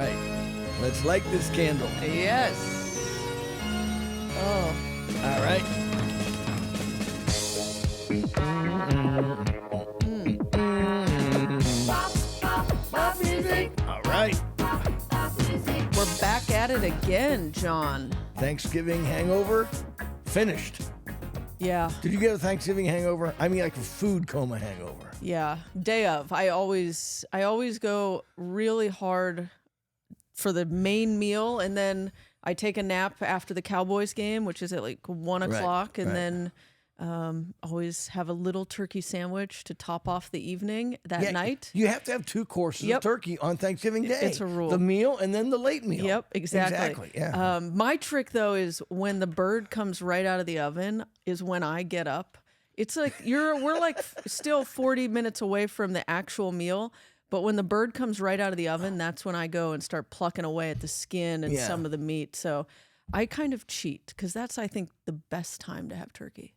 right. Let's light this candle. Yes. Oh. All right. All right. We're back at it again, John. Thanksgiving hangover finished. Yeah. Did you get a Thanksgiving hangover? I mean, like a food coma hangover. Yeah. Day of. I always go really hard for the main meal, and then I take a nap after the Cowboys game, which is at like 1 o'clock, and then always have a little turkey sandwich to top off the evening that night. You have to have 2 courses of turkey on Thanksgiving Day. It's a rule. The meal and then the late meal. Yep, exactly. Yeah. My trick, though, is when the bird comes right out of the oven is when I get up. It's like we're like still 40 minutes away from the actual meal, but when the bird comes right out of the oven, that's when I go and start plucking away at the skin and some of the meat. So I kind of cheat because that's, I think, the best time to have turkey.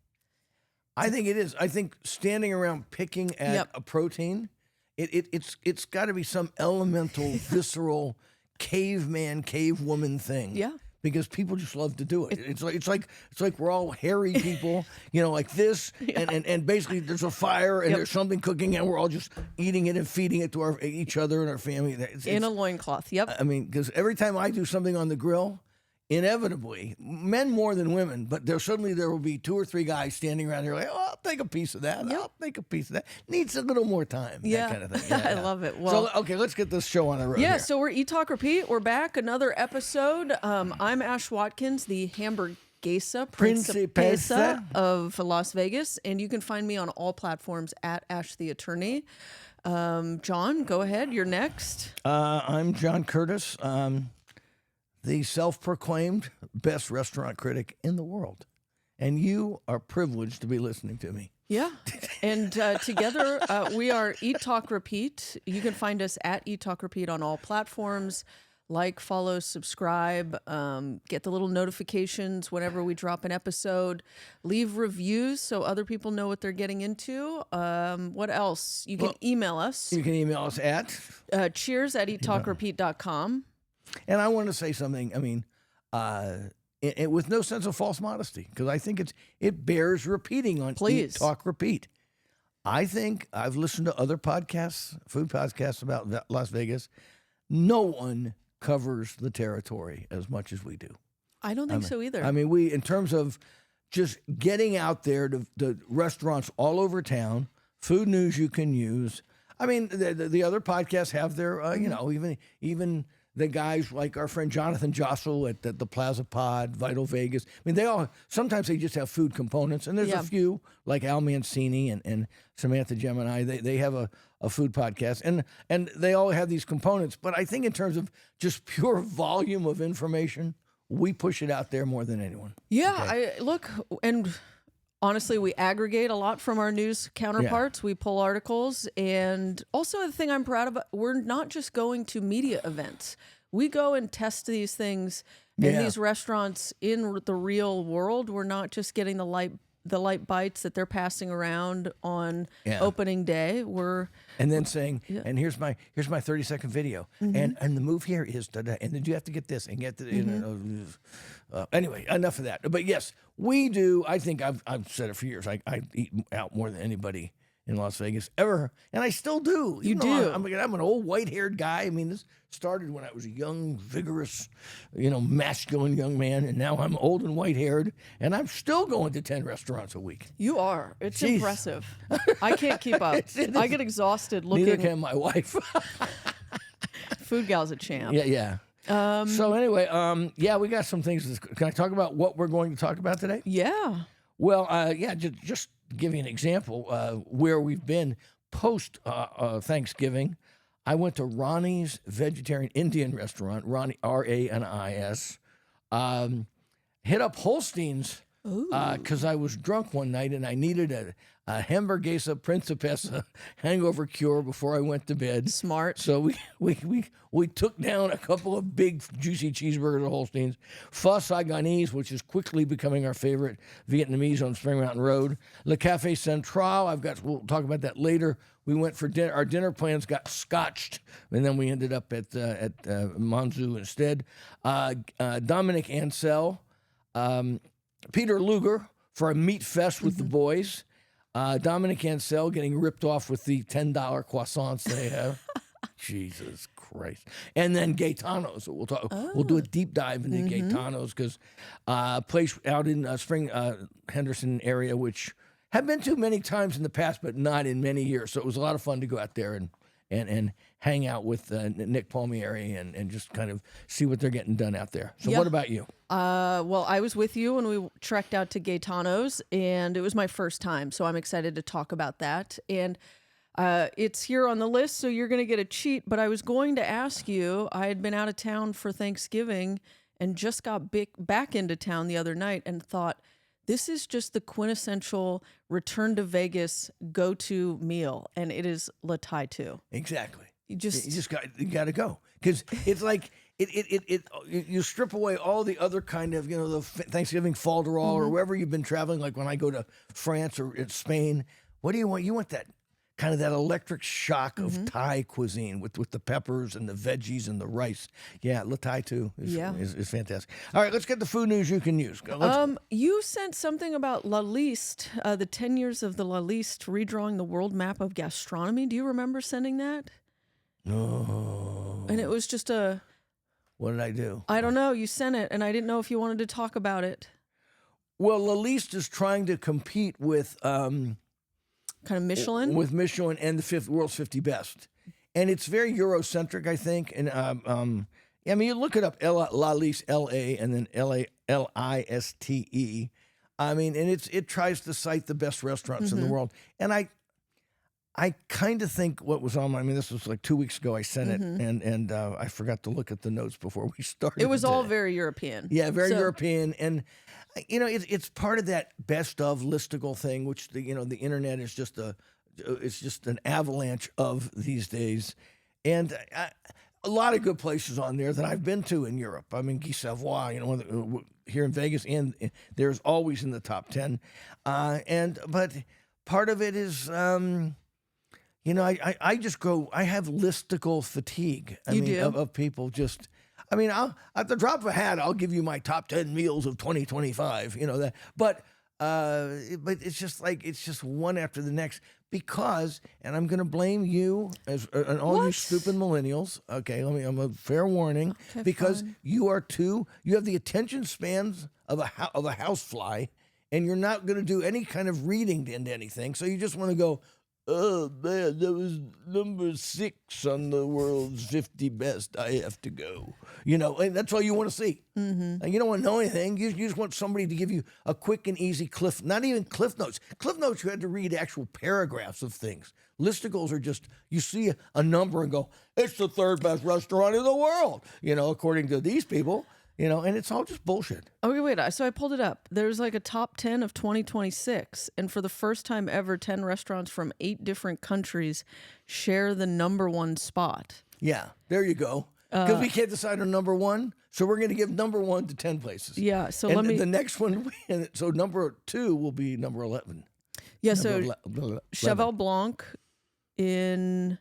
I think it is. I think standing around picking at a protein, it's got to be some elemental, visceral, caveman, cavewoman thing. Yeah. Because people just love to do it. It's like we're all hairy people, like this, and basically there's a fire and there's something cooking, and we're all just eating it and feeding it to each other and our family. In a loincloth. Yep. I mean, because every time I do something on the grill, inevitably, men more than women, but there will be 2 or 3 guys standing around here like, oh, I'll take a piece of that. I'll take a piece of that. Needs a little more time. Yeah. That kind of thing. Yeah, I love it. Well, so, okay, let's get this show on the road. Yeah, here. so we're Eat, Talk, Repeat. We're back. Another episode. I'm Ash Watkins, the Hamburguesa Principessa of Las Vegas, and you can find me on all platforms at Ash the Attorney. John, go ahead. You're next. I'm John Curtis. The self-proclaimed best restaurant critic in the world. And you are privileged to be listening to me. Yeah. And together we are Eat, Talk, Repeat. You can find us at Eat, Talk, Repeat on all platforms. Like, follow, subscribe, get the little notifications whenever we drop an episode. Leave reviews so other people know what they're getting into. What else? You can email us. You can email us at cheers@eattalkrepeat.com. And I want to say something, I mean, with no sense of false modesty, because I think it bears repeating on Eat, Talk, Repeat. I think I've listened to other podcasts, food podcasts about Las Vegas. No one covers the territory as much as we do. I don't think so either. I mean, in terms of just getting out there to restaurants all over town, food news you can use. I mean, the other podcasts have their, even the guys like our friend Jonathan Jossel at the Plaza Pod, Vital Vegas. I mean, sometimes they just have food components, and there's a few like Al Mancini and Samantha Gemini. They have a food podcast, and they all have these components. But I think in terms of just pure volume of information, we push it out there more than anyone. Yeah, okay? And honestly, we aggregate a lot from our news counterparts. Yeah. We pull articles. And also the thing I'm proud of, we're not just going to media events. We go and test these things in these restaurants in the real world. We're not just getting the light bites that they're passing around on opening day. And then saying, and here's my 30-second video, and the move here is da-da, and then you have to get this and get the anyway, enough of that. But yes, we do. I think I've said it for years. I eat out more than anybody in Las Vegas ever, and I still do. You do. I'm an old white-haired guy. I mean, this started when I was a young, vigorous, masculine young man, and now I'm old and white-haired, and I'm still going to 10 restaurants a week. You are. It's impressive. I can't keep up. I get exhausted looking. Neither can my wife. Food gal's a champ. Yeah. So anyway, we got some things. Can I talk about what we're going to talk about today? Yeah. Well, just give you an example where we've been post Thanksgiving. I went to Ronnie's Vegetarian Indian Restaurant, Ronnie, RANIS. Hit up Holstein's because I was drunk one night and I needed a Hamburguesa Principessa hangover cure before I went to bed. Smart. So we took down a couple of big juicy cheeseburgers at Holstein's. Pho Saigonese, which is quickly becoming our favorite Vietnamese on Spring Mountain Road. Le Café Central, we'll talk about that later. we went for dinner. Our dinner plans got scotched, and then we ended up at Manzu instead. Dominic Ansel, Peter Luger for a meat fest with the boys. Dominic Ansel getting ripped off with the $10 croissants they have. Jesus Christ. And then Gaetano's. We'll talk. We'll do a deep dive into Gaetano's because place out in Spring Henderson area, which have been to many times in the past, but not in many years. So it was a lot of fun to go out there and hang out with Nick Palmieri and just kind of see what they're getting done out there. So what about you? Well, I was with you when we trekked out to Gaetano's, and it was my first time, so I'm excited to talk about that. And it's here on the list, so you're going to get a cheat. But I was going to ask you, I had been out of town for Thanksgiving and just got back into town the other night and thought, this is just the quintessential return to Vegas go-to meal, and it is La Tai Tu. Exactly. You got to go because it's like you strip away all the other kind of the Thanksgiving falderall or wherever you've been traveling. Like when I go to France or Spain, what do you want? You want that kind of that electric shock of Thai cuisine with the peppers and the veggies and the rice. Yeah, La Tai Tu is fantastic. All right, let's get the food news you can use. You sent something about La Liste, the 10 years of the La Liste, redrawing the world map of gastronomy. Do you remember sending that? No. And it was just What did I do? I don't know. You sent it, and I didn't know if you wanted to talk about it. Well, La Liste is trying to compete with kind of Michelin? With Michelin and the world's 50 best. And it's very Eurocentric, I think. And I mean, you look it up, La Liste, L-A, and then L-I-S-T-E. I mean, and it tries to cite the best restaurants in the world. And I kind of think what was on my, I mean, this was like 2 weeks ago I sent it, and I forgot to look at the notes before we started. It was all very European. Yeah, very European. And, it's part of that best of listicle thing, which, the internet is just it's just an avalanche of these days. And a lot of good places on there that I've been to in Europe. I mean, Guy Savoy, here in Vegas, and there's always in the top 10. But part of it is... I just go, I have listicle fatigue. Of people just, at the drop of a hat, I'll give you my top 10 meals of 2025, that. But it's just like, it's just one after the next because, and I'm going to blame you and all you stupid millennials. Okay, I'm a fair warning because you have the attention spans of a housefly and you're not going to do any kind of reading into anything. So you just want to go, oh, man, that was number 6 on the world's 50 best. I have to go. And that's all you want to see. And you don't want to know anything. You just want somebody to give you a quick and easy not even cliff notes. Cliff notes, you had to read actual paragraphs of things. Listicles are just, you see a number and go, it's the 3rd best restaurant in the world, according to these people. And it's all just bullshit. Okay, wait. So I pulled it up. There's like a top 10 of 2026. And for the first time ever, 10 restaurants from 8 different countries share the number 1 spot. Yeah, there you go. Because we can't decide on number 1. So we're going to give number 1 to 10 places. Yeah. So the next one, so number 2 will be number 11. Yeah. So Cheval Blanc in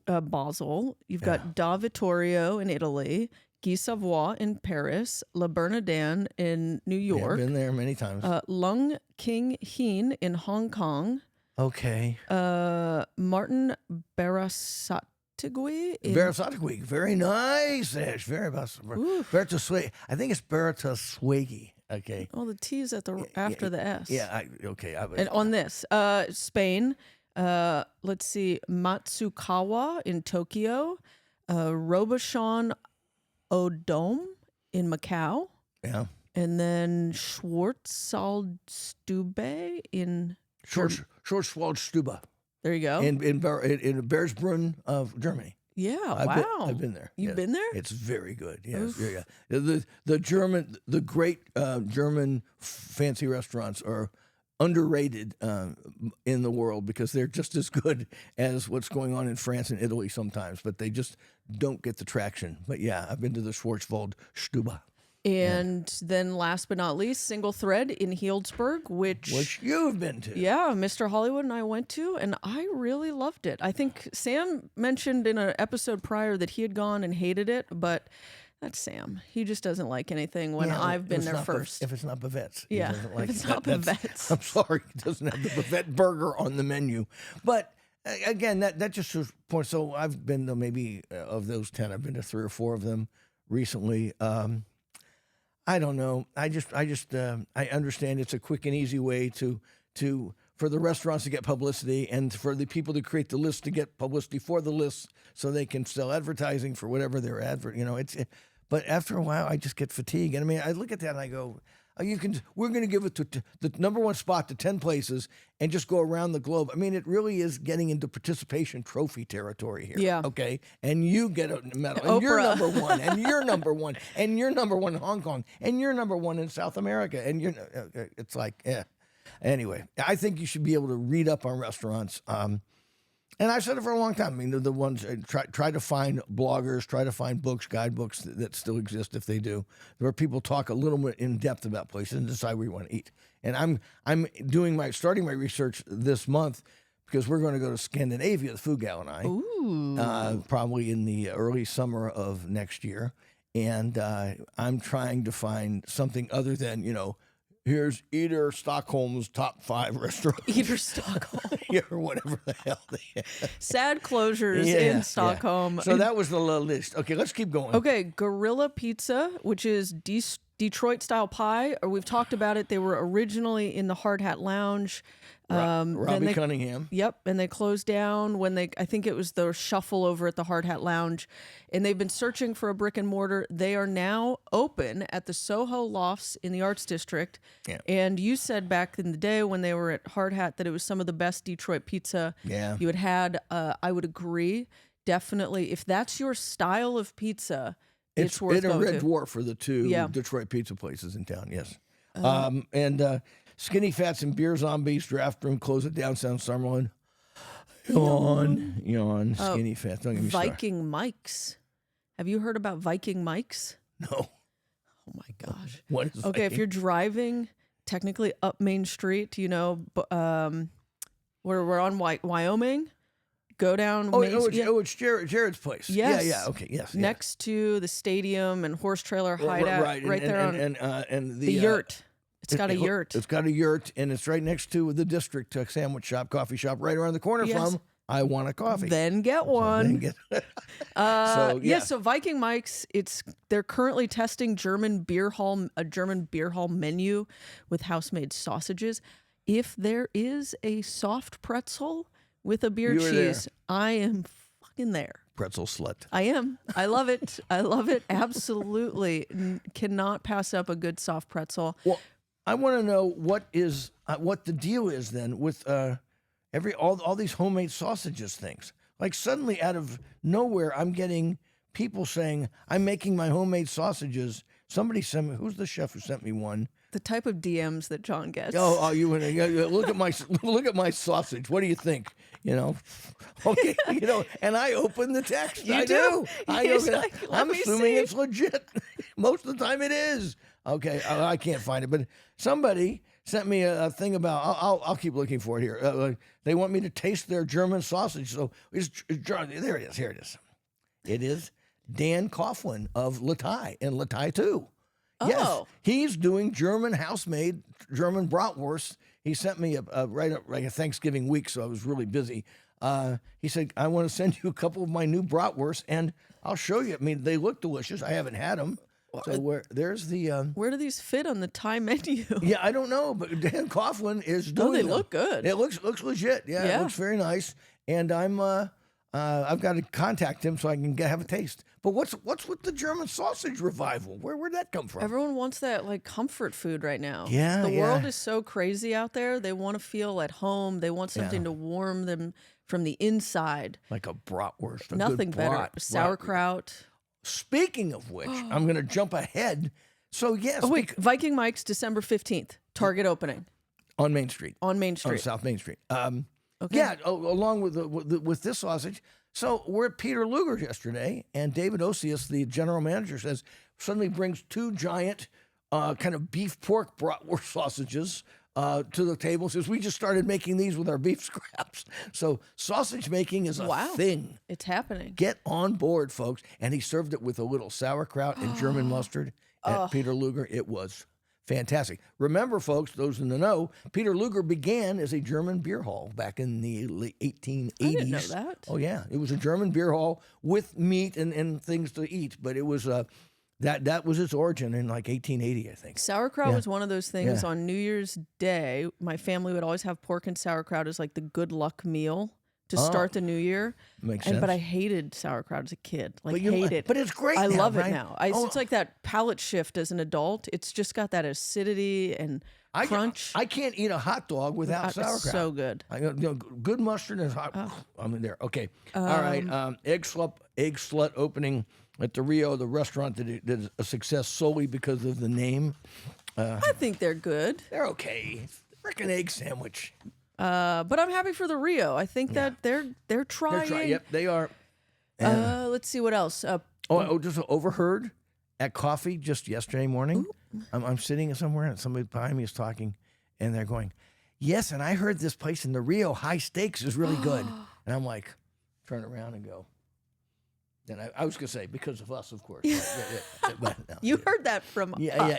Basel. You've got Da Vittorio in Italy. Guy Savoy in Paris, La Bernardin in New York. Yeah, been there many times. Lung King Heen in Hong Kong. Okay. Martin Berasategui. Berasategui, very nice. Ash. Berasategui. I think it's Berasategui. Okay. Oh, the T is after the S. Yeah. Okay. And on this, Spain. Let's see, Matsukawa in Tokyo. Robuchon Odome in Macau. Yeah. And then Schwarzwaldstube in... Schwarzwaldstube. There you go. In Bergsbrunn of Germany. Yeah, I've been there. You've been there? It's very good. Yes, yeah. The great German fancy restaurants are underrated in the world because they're just as good as what's going on in France and Italy sometimes, but they just don't get the traction. But yeah, I've been to the Schwarzwaldstube. And then last but not least, Single Thread in Healdsburg, Which you've been to. yeah, Mr. Hollywood and I went to, and I really loved it. I think Sam mentioned in an episode prior that he had gone and hated it, but that's Sam. He just doesn't like anything when Yeah, I've been if it's there not first. if it's not Bavette's. He Yeah, doesn't if like it's it. not That's- Bavette's. I'm sorry, he doesn't have the Bavette burger on the menu. But again, that just shows point. So I've been to maybe of those 10, I've been to 3 or 4 of them recently. I don't know. I understand it's a quick and easy way for the restaurants to get publicity and for the people to create the list to get publicity for the list so they can sell advertising for whatever their advert. But after a while, I just get fatigued. And I mean, I look at that and I go, we're going to give it to the number one spot to 10 places and just go around the globe. I mean, it really is getting into participation trophy territory here. Yeah. Okay. And you get a medal. And you're Oprah. number one. And you're number one. And you're number one in Hong Kong. And you're number one in South America. And it's like, yeah. Anyway, I think you should be able to read up on restaurants. And I've said it for a long time. I mean, the ones try to find bloggers, try to find books, guidebooks that still exist if they do, where people talk a little bit in depth about places and decide where you want to eat. And I'm starting my research this month because we're going to go to Scandinavia, the food gal and I, probably in the early summer of next year. And I'm trying to find something other than here's Eater Stockholm's top 5 restaurants. Eater Stockholm. Yeah, or whatever the hell they have. Sad closures in Stockholm. So that was the list. Okay, let's keep going. Okay, Gorilla Pizza, which is Detroit style pie, or we've talked about it. They were originally in the Hard Hat Lounge. Robbie Cunningham. Yep, and they closed down when I think it was the shuffle over at the Hard Hat Lounge, and they've been searching for a brick and mortar. They are now open at the Soho Lofts in the Arts District. Yeah. And you said back in the day when they were at Hard Hat that it was some of the best Detroit pizza you had had. I would agree. Definitely. If that's your style of pizza, it's worth in a going Red to. Dwarf for the 2 Detroit pizza places in town, yes. And Skinny Fats and Beer Zombies, Draft Room, Close It Down, Sound Summerlin. Yawn, Skinny Fats. Don't get me started. Viking Mike's. Have you heard about Viking Mike's? No. Oh my gosh. What is Okay, if you're driving technically up Main Street, where we're on Wyoming, go down Main Street. It's Jared's place. Yes. Yeah, okay, yes. Yeah. Next to the stadium and horse trailer hideout, right there on and the yurt. It's got a yurt. It's got a yurt, and it's right next to the district sandwich shop, coffee shop, right around the corner from I Want a Coffee. Then get one. So Viking Mike's. They're currently testing a German beer hall menu with house-made sausages. If there is a soft pretzel with a beer cheese, I am fucking there. Pretzel slut. I am. I love it. I love it. Absolutely. Cannot pass up a good soft pretzel. Well, I want to know what the deal is then with all these homemade sausages things. Like suddenly out of nowhere, I'm getting people saying, I'm making my homemade sausages. Somebody sent me, who's the chef who sent me one? The type of DMs that John gets. Look at my sausage. What do you think? Okay, and I open the text. You I do. I'm assuming it's legit. Most of the time it is. Okay, I can't find it, but somebody sent me a thing about. I'll keep looking for it here. They want me to taste their German sausage. So there it is. Here it is. It is Dan Coughlin of Latai and Latai 2. Yes, he's doing house-made German bratwurst. He sent me right a Thanksgiving week, so I was really busy. He said, I want to send you a couple of my new bratwursts, and I'll show you. I mean, they look delicious. I haven't had them. So there's the... where do these fit on the Thai menu? Yeah, I don't know, but Dan Coughlin is doing they them. look good. It looks legit. Yeah, it looks very nice. And I've got to contact him so I can have a taste. But what's with the German sausage revival? Where'd that come from? Everyone wants that comfort food right now. Yeah, the world is so crazy out there. They want to feel at home. They want something to warm them from the inside. Like a bratwurst. Nothing better. Sauerkraut. Speaking of which, I'm going to jump ahead. So yes. Oh wait, Viking Mike's December 15th. Target opening on Main Street. On Main Street. On South Main Street. Okay. Yeah, along with this sausage. So we're at Peter Luger yesterday, and David Osius, the general manager, says suddenly brings two giant kind of beef pork bratwurst sausages to the table. Says we just started making these with our beef scraps. So sausage making is a thing. It's happening. Get on board, folks. And he served it with a little sauerkraut and German mustard at Peter Luger. It was fantastic. Remember, folks, those in the know, Peter Luger began as a German beer hall back in the late 1880s. I didn't know that. Oh, yeah. It was a German beer hall with meat and things to eat, but it was that was its origin in like 1880, I think. Sauerkraut was one of those things on New Year's Day. My family would always have pork and sauerkraut as like the good luck meal to start the new year. Makes sense. But I hated sauerkraut as a kid. Like, but hate it. But it's great I now, love right? it now. It's like that palate shift as an adult. It's just got that acidity and crunch. I can't eat a hot dog without sauerkraut. It's so good. Good mustard and hot. I'm in there. Okay. All right. Egg slut opening at the Rio, the restaurant that is a success solely because of the name. I think they're good. They're okay. Frickin' egg sandwich. But I'm happy for the Rio. I think that they're trying. Yep, they are. Let's see what else. Just overheard at coffee just yesterday morning. I'm sitting somewhere and somebody behind me is talking, and they're going, "Yes, and I heard this place in the Rio, High Stakes, is really good." And I'm like, turn around and go. Then I was going to say, because of us, of course. But no, You heard that from us. Yeah.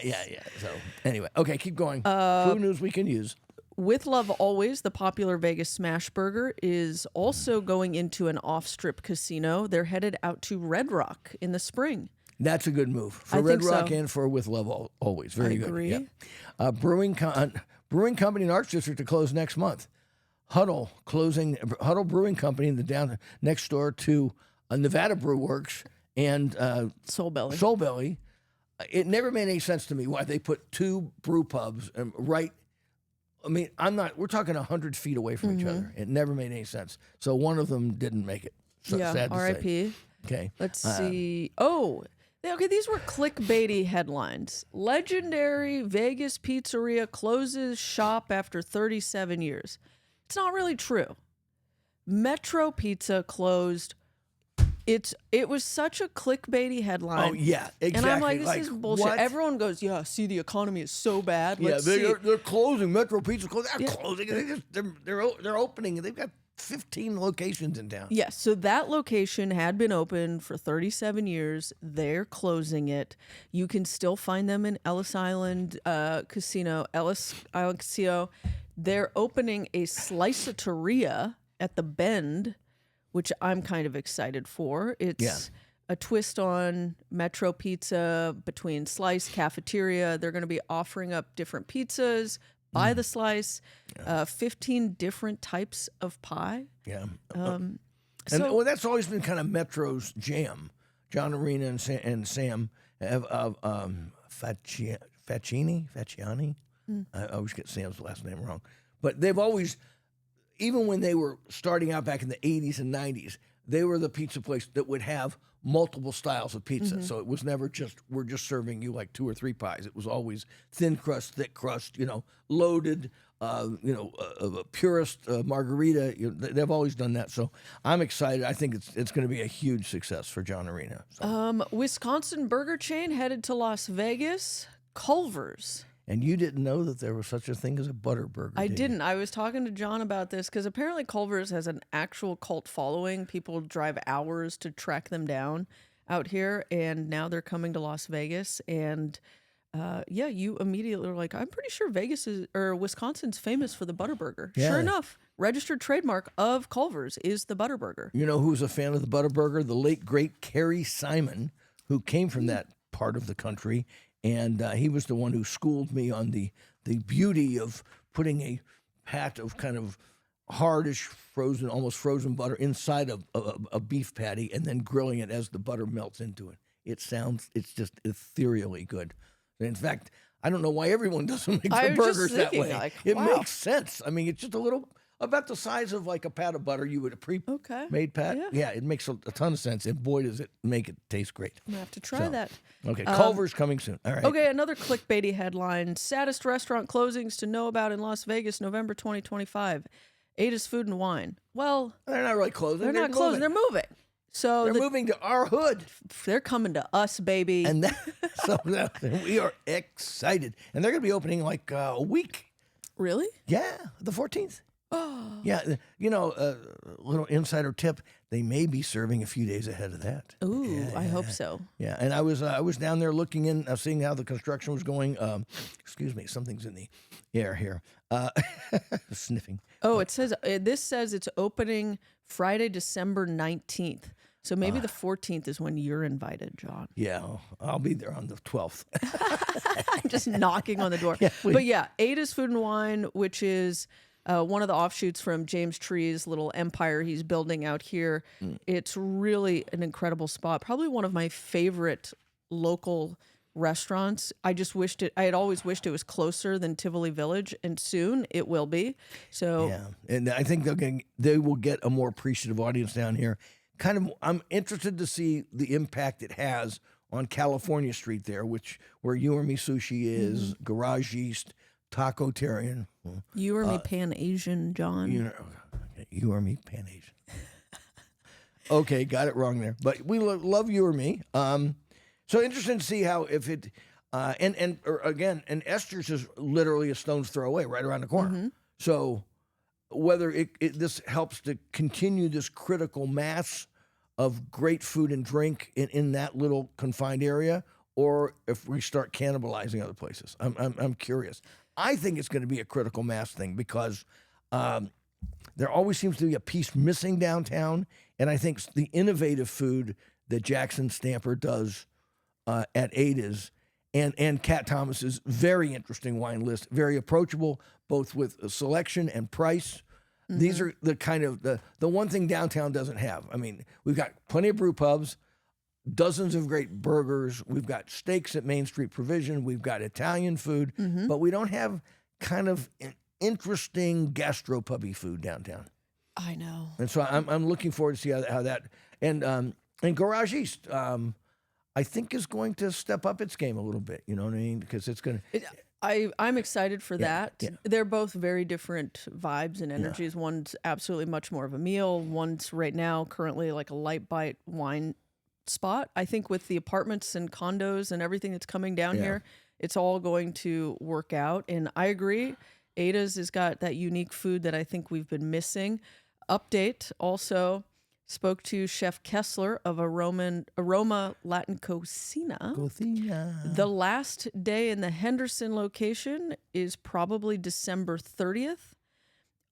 So anyway, okay, keep going. Food news we can use. With Love Always, the popular Vegas Smash Burger is also going into an off-strip casino. They're headed out to Red Rock in the spring. That's a good move for Red Rock and for With Love Always. Very good. Agree. Yep. Brewing Company and Arts District to close next month. Huddle Brewing Company down next door to Nevada Brew Works and Soul Belly. Soul Belly. It never made any sense to me why they put two brew pubs right. I mean, we're talking 100 feet away from each other. It never made any sense. So one of them didn't make it. So sad to R.I.P. say. Okay. Let's see. Okay, these were clickbaity headlines. Legendary Vegas pizzeria closes shop after 37 years. It's not really true. Metro Pizza closed. It was such a clickbaity headline. Oh, yeah, exactly. And I'm like, this is bullshit. What? Everyone goes, yeah, see, the economy is so bad. They're closing. Metro Pizza closing. They're closing. They're opening. They've got 15 locations in town. Yes, so that location had been open for 37 years. They're closing it. You can still find them in Ellis Island Casino. They're opening a sliceteria at the Bend, which I'm kind of excited for. It's a twist on Metro Pizza between Slice, Cafeteria. They're going to be offering up different pizzas by the slice, 15 different types of pie. Yeah. That's always been kind of Metro's jam. John Arena and Sam have Facciani. I always get Sam's last name wrong. But they've always, even when they were starting out back in the 80s and 90s, they were the pizza place that would have multiple styles of pizza. So it was never just, we're just serving you like 2 or 3 pies. It was always thin crust, thick crust, loaded, purist margarita. They've always done that. So I'm excited. I think it's going to be a huge success for John Arena. So. Wisconsin burger chain headed to Las Vegas, Culver's. And you didn't know that there was such a thing as a butter burger. I didn't. I was talking to John about this because apparently Culver's has an actual cult following. People drive hours to track them down out here, and now they're coming to Las Vegas. And you immediately were like, I'm pretty sure Wisconsin's famous for the butter burger. Yeah. Sure enough, registered trademark of Culver's is the butter burger. You know who's a fan of the butter burger? The late great Carrie Simon, who came from that part of the country. And he was the one who schooled me on the beauty of putting a pat of kind of hardish, almost frozen butter inside of a beef patty and then grilling it as the butter melts into it. It's just ethereally good. In fact, I don't know why everyone doesn't make their burgers that way. It makes sense. I mean, it's just about the size of like a pat of butter you would a pre-made pat. Yeah, it makes a ton of sense. And boy, does it make it taste great. I'm going to have to try that. Okay, Culver's coming soon. All right. Okay, another clickbaity headline. Saddest restaurant closings to know about in Las Vegas, November 2025. Ada's Food and Wine. Well, They're not really closing. they're not closing. They're moving. So They're moving to our hood. they're coming to us, baby. And we are excited. And they're going to be opening like a week. Really? Yeah, the 14th. Oh. Yeah, a little insider tip. They may be serving a few days ahead of that. Ooh, yeah, I hope so. Yeah, and I was down there looking in, seeing how the construction was going. Excuse me, something's in the air here. Sniffing. Oh, it says this says it's opening Friday, December 19th. So maybe the 14th is when you're invited, John. Yeah, I'll be there on the 12th. Just knocking on the door. Yeah, but yeah, Ada's Food and Wine, which is one of the offshoots from James Tree's little empire he's building out here. It's really an incredible spot. Probably one of my favorite local restaurants. I had always wished it was closer than Tivoli Village, and soon it will be. So yeah, and I think they will get a more appreciative audience down here. I'm interested to see the impact it has on California Street there, where You or Me Sushi is, Garage East, Tacotarian. You or Me Pan Asian, John. You or Me Pan Asian. Okay, got it wrong there, but we love You or Me. So interesting to see how if it and Esther's is literally a stone's throw away, right around the corner. So whether this helps to continue this critical mass of great food and drink in that little confined area, or if we start cannibalizing other places, I'm curious. I think it's going to be a critical mass thing because there always seems to be a piece missing downtown, and I think the innovative food that Jackson Stamper does at Ada's and Cat Thomas's very interesting wine list, very approachable, both with selection and price. These are the kind of the one thing downtown doesn't have. I mean, we've got plenty of brew pubs, dozens of great burgers. We've got steaks at Main Street Provision. We've got Italian food, but we don't have kind of an interesting gastropubby food downtown. I know. And so I'm looking forward to see how that and Garage East. I think is going to step up its game a little bit. You know what I mean? Because it's going to. I'm excited for that. Yeah. They're both very different vibes and energies. Yeah. One's absolutely much more of a meal. One's right now currently like a light bite wine spot. I think with the apartments and condos and everything that's coming down here, it's all going to work out. And I agree. Ada's has got that unique food that I think we've been missing. Update also. Spoke to Chef Kessler of Aroma Latin Cocina. The last day in the Henderson location is probably December 30th.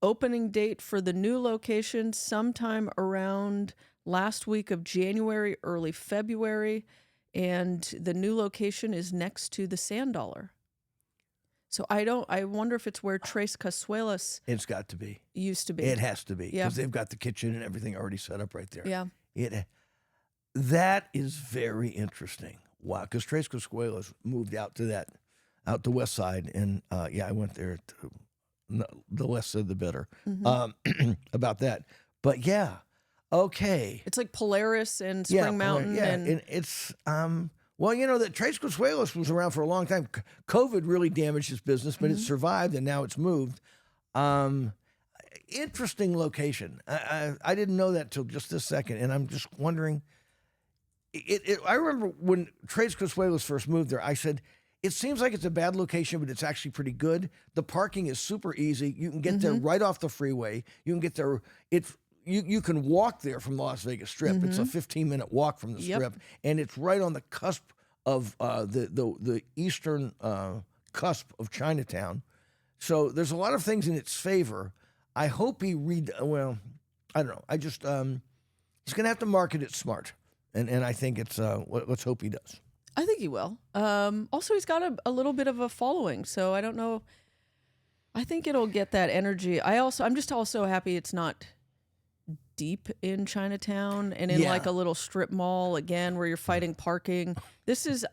Opening date for the new location sometime around last week of January, early February. And the new location is next to the Sand Dollar. So I wonder if it's where Tres Casuelas. It's got to be. Used to be. It has to be because they've got the kitchen and everything already set up right there. Yeah. That is very interesting. Wow, because Tres Casuelas moved out the west side, and I went there. The less said, the better about that. But yeah, okay. It's like Polaris and Spring Mountain. Yeah, and it's well, that Tres Casuelas was around for a long time. COVID really damaged his business, but it survived, and now it's moved. Interesting location. I didn't know that till just this second, and I'm just wondering. I remember when Tres Casuelas first moved there, I said, it seems like it's a bad location, but it's actually pretty good. The parking is super easy. You can get there right off the freeway. You can get there. You can walk there from the Las Vegas Strip. It's a 15-minute walk from the Strip, and it's right on the cusp of the eastern cusp of Chinatown. So there's a lot of things in its favor. I hope I don't know. I just he's going to have to market it smart, and I think it's let's hope he does. I think he will. Also, he's got a little bit of a following, so I don't know. I think it'll get that energy. I'm just also happy it's not deep in Chinatown and in like a little strip mall again where you're fighting parking.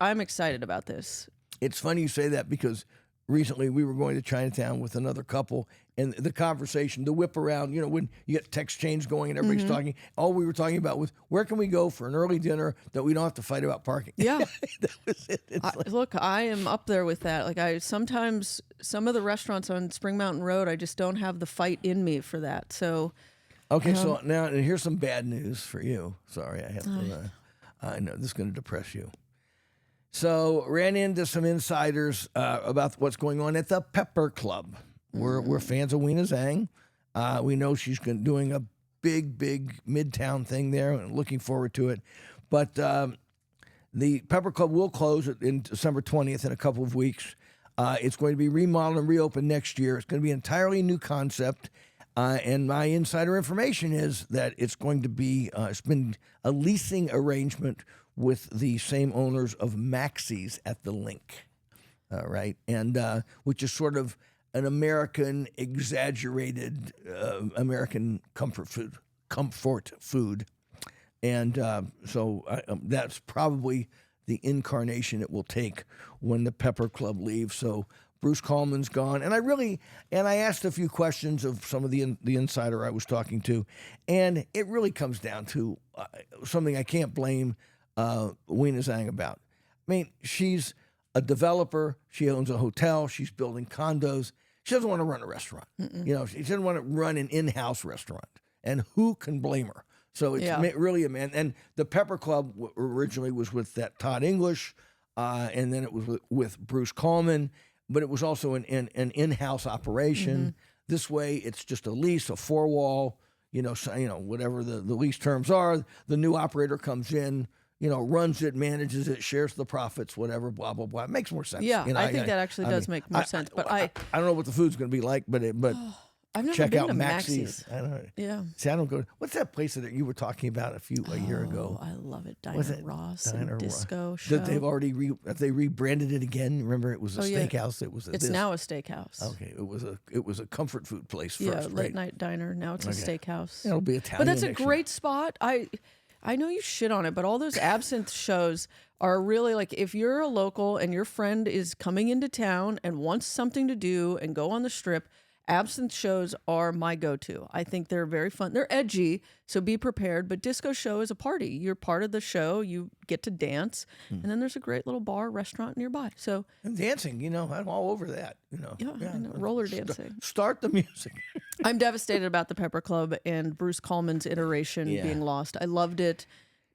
I'm excited about this. It's funny you say that because recently we were going to Chinatown with another couple, and the conversation, the whip around, when you get text chains going and everybody's talking, all we were talking about was where can we go for an early dinner that we don't have to fight about parking. Yeah. That was it. Look, I am up there with that. Like sometimes some of the restaurants on Spring Mountain Road, I just don't have the fight in me for that. So. Okay, so now here's some bad news for you. Sorry, I have to. I know this is going to depress you. So ran into some insiders about what's going on at the Pepper Club. We're fans of Weena Zhang. We know she's doing a big Midtown thing there, and looking forward to it. But the Pepper Club will close in December 20th in a couple of weeks. It's going to be remodeled and reopened next year. It's going to be an entirely new concept. And my insider information is that it's going to be, it's been a leasing arrangement with the same owners of Maxie's at the Link, right? And which is sort of an American exaggerated American comfort food. And so that's probably the incarnation it will take when the Pepper Club leaves. So Bruce Coleman's gone, and I asked a few questions of some of the insider I was talking to, and it really comes down to something I can't blame Weena Zhang about. I mean, she's a developer. She owns a hotel. She's building condos. She doesn't want to run a restaurant. She doesn't want to run an in-house restaurant, and who can blame her? So it's really a man. And the Pepper Club originally was with that Todd English, and then it was with Bruce Coleman. But it was also an in-house operation. This way, it's just a lease, a four-wall, whatever the lease terms are. The new operator comes in, runs it, manages it, shares the profits, whatever, blah, blah, blah. It makes more sense. Yeah, I think that actually does make more sense. But I don't know what the food's going to be like, but I've never check been out to Maxie's. Maxie's. I don't know. Yeah. See, I don't go. What's that place that you were talking about a year ago? I love it. Was Diner it Ross Diner and Ross? Disco Show. That they've already they rebranded it again. Remember, it was a steakhouse. It was. It's now a steakhouse. Okay, it was a comfort food place first. Yeah, late right? night diner. Now it's a steakhouse. It'll be Italian. But that's a next year. great spot. I know you shit on it, but all those absinthe shows are really like if you're a local and your friend is coming into town and wants something to do and go on the strip. Absinthe shows are my go-to. I think they're very fun. They're edgy, so be prepared. But Disco Show is a party. You're part of the show. You get to dance, and then there's a great little bar, restaurant nearby. So and dancing, I'm all over that. Yeah. I know. Roller dancing. Start the music. I'm devastated about the Pepper Club and Bruce Coleman's iteration being lost. I loved it.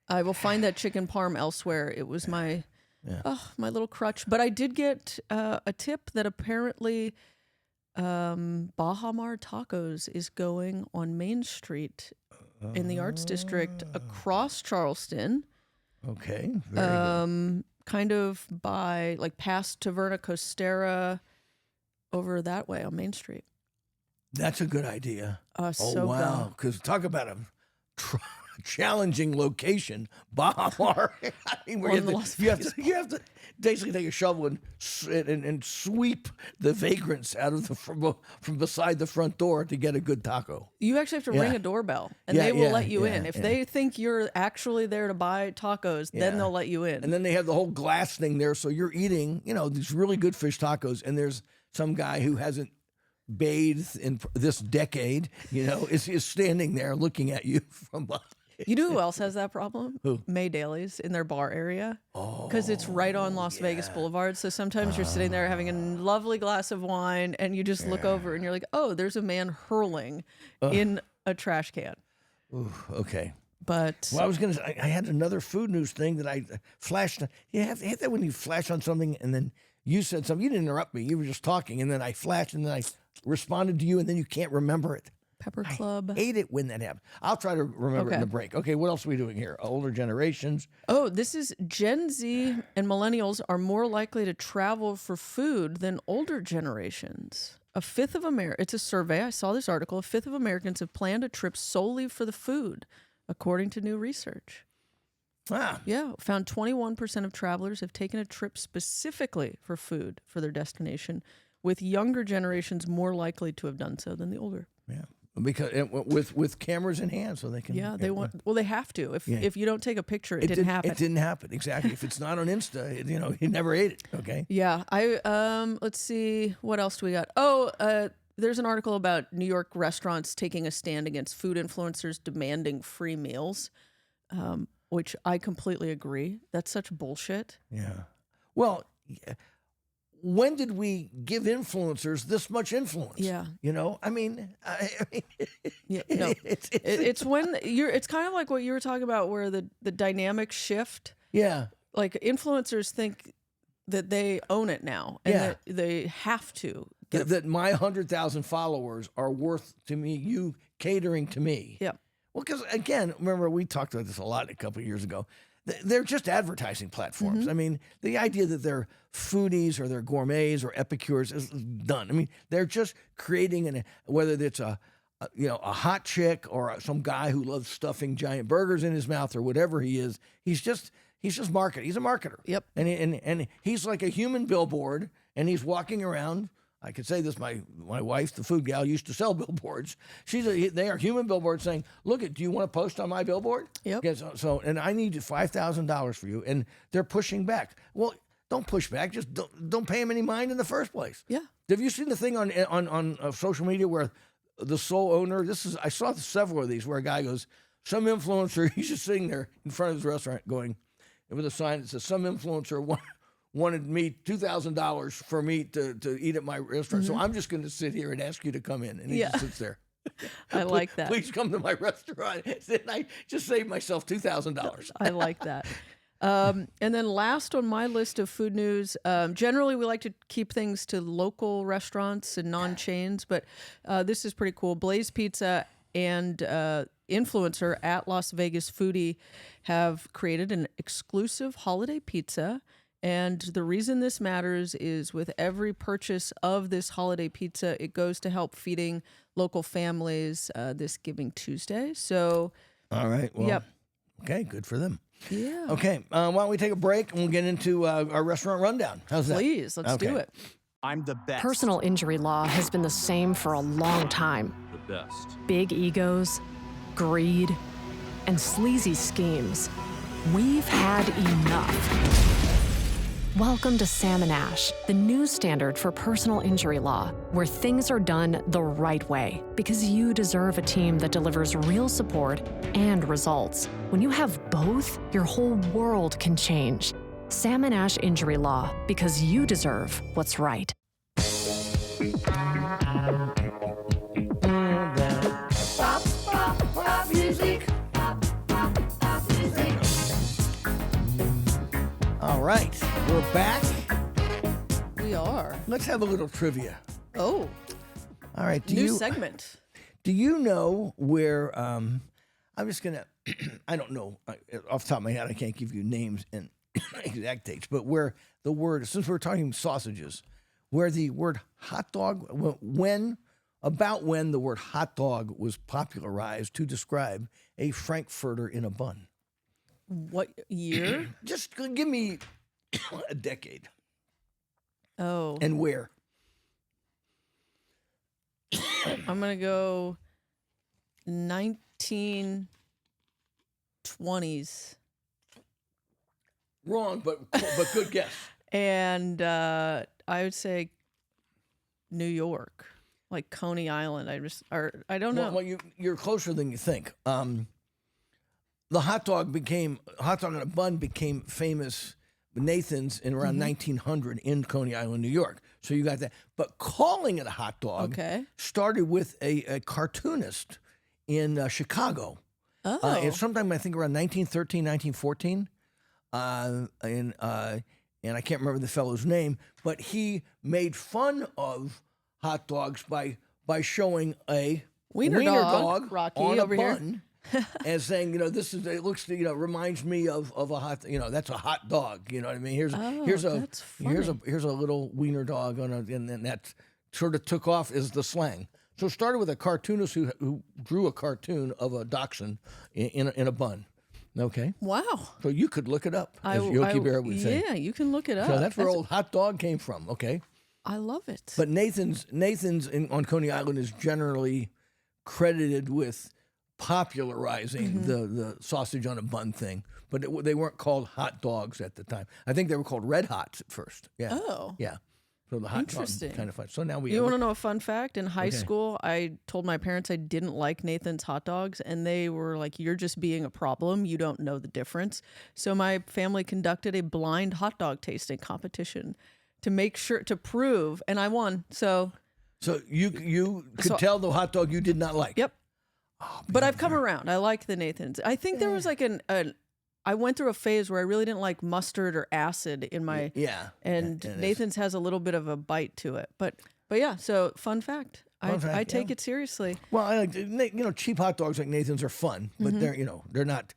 I will find that chicken parm elsewhere. It was my little crutch. But I did get a tip that apparently. Baja Mar Tacos is going on Main Street in the Arts District across Charleston. Okay, very good. Kind of by past Taverna Costera over that way on Main Street. That's a good idea. So wow, because talk about a challenging location, Baja Mar. I mean, where you have to basically take a shovel and sweep the vagrants out of from beside the front door to get a good taco. You actually have to ring a doorbell, and they will let you in. If they think you're actually there to buy tacos, then they'll let you in. And then they have the whole glass thing there, so you're eating, these really good fish tacos, and there's some guy who hasn't bathed in this decade, is standing there looking at you from behind. You know who else has that problem? Who? May Dailies in their bar area. Because it's right on Las Vegas Boulevard. So sometimes you're sitting there having a lovely glass of wine and you just look over and you're like, oh, there's a man hurling in a trash can. Ooh, okay. But I was going to say, I had another food news thing that I flashed. You have that when you flash on something and then you said something. You didn't interrupt me. You were just talking and then I flashed and then I responded to you and then you can't remember it. Pepper Club. I hate it when that happens. I'll try to remember it in the break. Okay, what else are we doing here? Older generations. Oh, this is Gen Z and millennials are more likely to travel for food than older generations. A fifth of it's a survey. I saw this article. A fifth of Americans have planned a trip solely for the food, according to new research. Ah. Yeah, found 21% of travelers have taken a trip specifically for food for their destination, with younger generations more likely to have done so than the older. Yeah. Because with cameras in hand, so they can. Yeah, they want. Well, they have to. If you don't take a picture, it didn't happen. It didn't happen exactly. If it's not on Insta, he never ate it. Okay. Yeah, I let's see what else do we got. Oh, There's an article about New York restaurants taking a stand against food influencers demanding free meals, which I completely agree. That's such bullshit. Yeah. Well, when did we give influencers this much influence? Yeah. You know, I mean, Yeah, no, it's when it's kind of like what you were talking about, where the dynamic shift. yeah. Like influencers think that they own it now, and Yeah. that they have to. That my 100,000 followers are worth to me, you catering to me. Yeah. Well, because again, remember we talked about this a lot a couple of years ago. They're just advertising platforms. I mean, the idea that they're foodies or they're gourmets or epicures is done. I mean, they're just creating whether it's a hot chick or some guy who loves stuffing giant burgers in his mouth or whatever he is. He's just marketing. He's a marketer. Yep. And he's like a human billboard, and he's walking around. I could say this. My wife, the food gal, used to sell billboards. They are human billboards saying, "Look, do you want to post on my billboard?" Yep. Yeah, so and I need $5,000 for you, and they're pushing back. Well, don't push back. Just don't pay them any mind in the first place. Yeah. Have you seen the thing on social media where the sole owner? I saw several of these where a guy goes, some influencer. He's just sitting there in front of his restaurant going, with a sign that says, "Some influencer wanted me $2,000 for me to eat at my restaurant, so I'm just going to sit here and ask you to come in." And he just sits there. I like that. Please come to my restaurant. And I just saved myself $2,000. I like that. And then last on my list of food news, generally we like to keep things to local restaurants and non-chains, but this is pretty cool. Blaze Pizza and influencer at Las Vegas Foodie have created an exclusive holiday pizza. And the reason this matters is with every purchase of this holiday pizza, it goes to help feeding local families this Giving Tuesday. So, all right. Well, yep. Okay, good for them. Yeah. Okay, why don't we take a break and we'll get into our restaurant rundown? How's that? Please, let's do it. I'm the best. Personal injury law has been the same for a long time. The best. Big egos, greed, and sleazy schemes. We've had enough. Welcome to Sam and Ash, the new standard for personal injury law, where things are done the right way, because you deserve a team that delivers real support and results. When you have both, your whole world can change. Sam and Ash Injury Law, because you deserve what's right. All right, we're back. We are. Let's have a little trivia. Oh, All right. new segment. Do you know where? I'm just gonna. I don't know off the top of my head. I can't give you names and exact dates, but where the word, since we're talking sausages, where the word hot dog, when the word hot dog was popularized to describe a frankfurter in a bun. What year? Just give me a decade Oh, and where. I'm going to go 1920s. Wrong, but good guess. And I would say New York, like Coney Island. I don't know. Well, you're closer than you think. The hot dog in a bun became famous. Nathan's in around 1900 in Coney Island, New York. So you got that. But calling it a hot dog started with a cartoonist in Chicago. Oh. And sometime I think around 1913, 1914. And I can't remember the fellow's name, but he made fun of hot dogs by showing a Wiener dog, Rocky, on a over here. bun. And saying, reminds me of a hot, that's a hot dog. You know what I mean? Here's that's funny. here's a little wiener dog and that sort of took off as the slang. So it started with a cartoonist who drew a cartoon of a dachshund in a bun. Okay. Wow. So you could look it up, as Yogi Berra would say. Yeah, you can look it up. So that's where old hot dog came from. Okay. I love it. But Nathan's on Coney Island is generally credited with popularizing the sausage on a bun thing, but they weren't called hot dogs at the time. I think they were called red hots at first. Yeah. Oh. Yeah. So the hot dog kind of fun. So now we. You want to know a fun fact? In high school, I told my parents I didn't like Nathan's hot dogs, and they were like, "You're just being a problem. You don't know the difference." So my family conducted a blind hot dog tasting competition to prove, and I won. So you could tell the hot dog you did not like. Yep. Oh, but I've come around. I like the Nathan's. I think there was like I went through a phase where I really didn't like mustard or acid in my and Nathan's has a little bit of a bite to it. But yeah, so fun fact. I take it seriously. Well, I like cheap hot dogs like Nathan's are fun, but they're not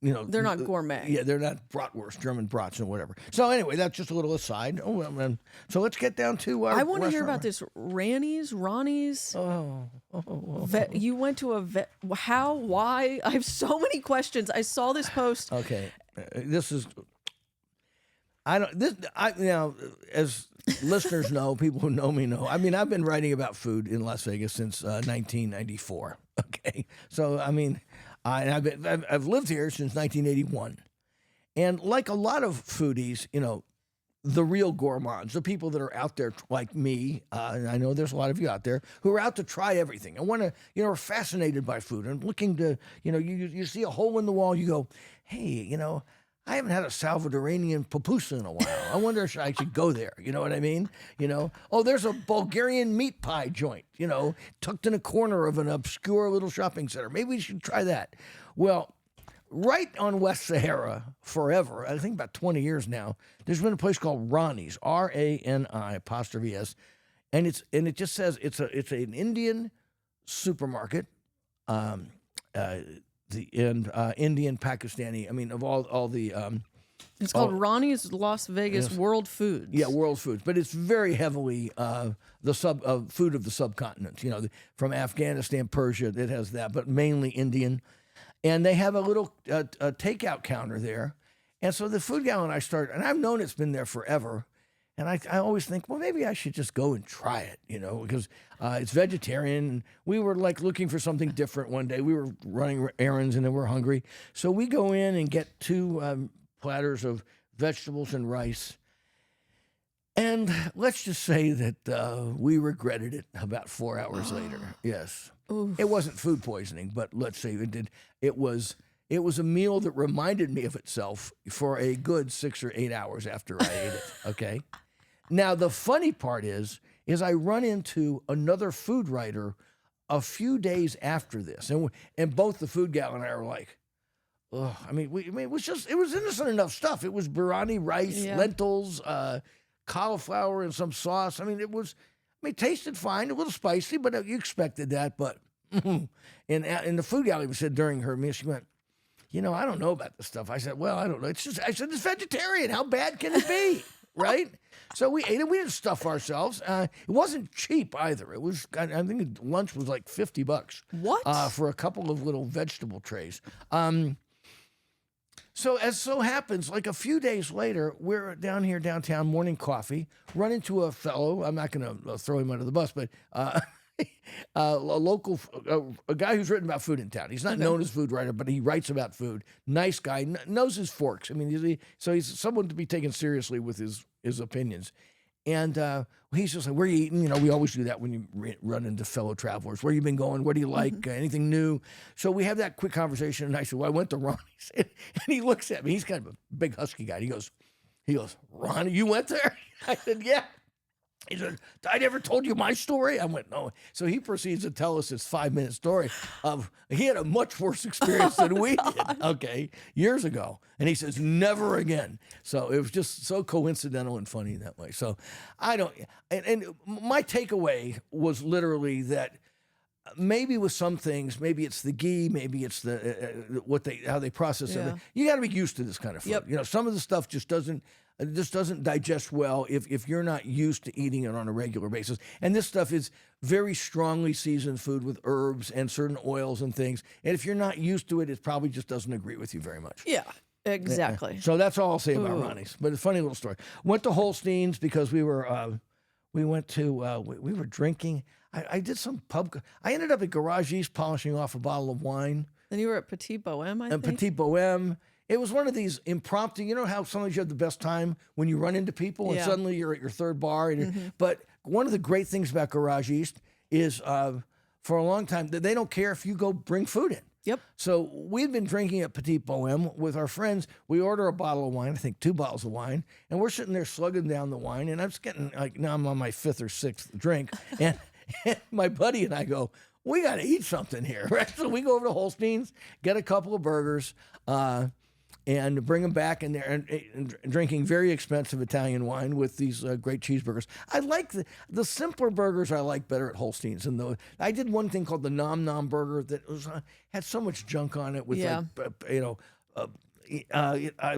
they're not gourmet. Yeah, they're not bratwurst, German brats and whatever. So anyway, that's just a little aside. So let's get down to our I want to hear about this Ronnie's. You went to a vet. How? Why? I have so many questions. I saw this post. Okay, this is. As listeners know, people who know me know. I mean, I've been writing about food in Las Vegas since 1994. Okay, so I mean. I've lived here since 1981. And like a lot of foodies, the real gourmands, the people that are out there like me, and I know there's a lot of you out there who are out to try everything and want to, are fascinated by food and looking to, you see a hole in the wall, you go, hey, I haven't had a Salvadoranian pupusa in a while. I wonder if I should go there. You know what I mean? Oh, there's a Bulgarian meat pie joint, tucked in a corner of an obscure little shopping center. Maybe we should try that. Well, right on West Sahara forever, I think about 20 years now, there's been a place called Ronnie's, RANI''S, and it just says it's an Indian supermarket. Indian, Pakistani. I mean, of all the. It's called Ronnie's Las Vegas World Foods. Yeah, World Foods, but it's very heavily the food of the subcontinent. From Afghanistan, Persia, it has that, but mainly Indian. And they have a little takeout counter there, and so the food gal and I and I've known it's been there forever. And I always think, well, maybe I should just go and try it, because it's vegetarian. We were like looking for something different one day. We were running errands and then we're hungry. So we go in and get 2 platters of vegetables and rice. And let's just say that we regretted it about 4 hours later. Yes. Oof. It wasn't food poisoning, but let's say it did. It was a meal that reminded me of itself for a good 6 or 8 hours after I ate it. Okay. Now, the funny part is I run into another food writer a few days after this, and both the food gal and I are like, oh, it was innocent enough stuff. It was biryani rice, lentils, cauliflower, and some sauce. It tasted fine, a little spicy, but you expected that. But and the food gal even said during her meal, she went, I don't know about this stuff. I said, well, I don't know. It's vegetarian. How bad can it be? Right? So we ate it. We didn't stuff ourselves. It wasn't cheap either. It was, I think lunch was like $50. What? For a couple of little vegetable trays. So as so happens, like a few days later, we're down here downtown, morning coffee, run into a fellow. I'm not going to throw him under the bus, but a local, a guy who's written about food in town. He's not known as a food writer, but he writes about food. Nice guy, knows his forks. So he's someone to be taken seriously with his opinions. And he's just like, where are you eating? We always do that when you run into fellow travelers. Where you been going? What do you like? Anything new? So we have that quick conversation, and I said, well, I went to Ronnie's. And he looks at me. He's kind of a big husky guy. He goes, Ronnie, you went there? I said, yeah. He said, I never told you my story? I went, no. So he proceeds to tell us his 5-minute story of he had a much worse experience than we did, okay, years ago. And he says, never again. So it was just so coincidental and funny that way. So and my takeaway was literally that maybe with some things, maybe it's the ghee, maybe it's the how they process it. You got to be used to this kind of food. Yep. Some of the stuff just doesn't digest well if you're not used to eating it on a regular basis. And this stuff is very strongly seasoned food with herbs and certain oils and things. And if you're not used to it, it probably just doesn't agree with you very much. Yeah, exactly. So that's all I'll say about Ronnie's. But it's a funny little story. Went to Holstein's because we were drinking. I did some pub. I ended up at Garage East polishing off a bottle of wine. Then you were at Petit Bohème, I think. Petit Bohème. It was one of these impromptu. You know how sometimes you have the best time when you run into people and Yeah. suddenly you're at your third bar. But one of the great things about Garage East is for a long time they don't care if you go bring food in. Yep. So we've been drinking at Petit Bohème with our friends. We order a bottle of wine, I think 2 bottles of wine, and we're sitting there slugging down the wine. And I'm just getting now I'm on my 5th or 6th drink, and my buddy and I go, we got to eat something here, right? So we go over to Holstein's, get a couple of burgers, and bring them back in there and drinking very expensive Italian wine with these great cheeseburgers. I like the simpler burgers. I like better at Holstein's. And I did one thing called the Nom Nom Burger that was had so much junk on it with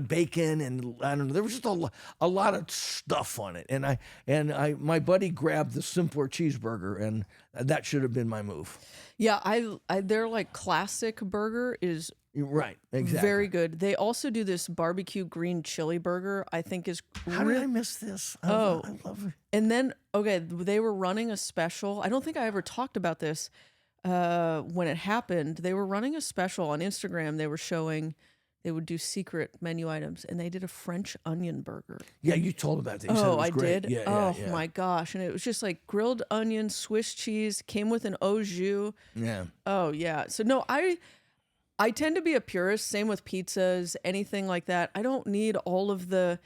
bacon and I don't know. There was just a lot of stuff on it. And my buddy grabbed the simpler cheeseburger, and that should have been my move. Yeah, their like classic burger is Right, exactly. very good. They also do this barbecue green chili burger. I think is How did I miss this? I love it. And then they were running a special. I don't think I ever talked about this when it happened. They were running a special on Instagram. They were showing they would do secret menu items, and they did a French onion burger. Yeah, you told about that. You said it was I great. did. Yeah, My gosh! And it was just like grilled onions, Swiss cheese, came with an au jus. Yeah. Oh yeah. So no, I tend to be a purist. Same with pizzas, anything like that. I don't need all of the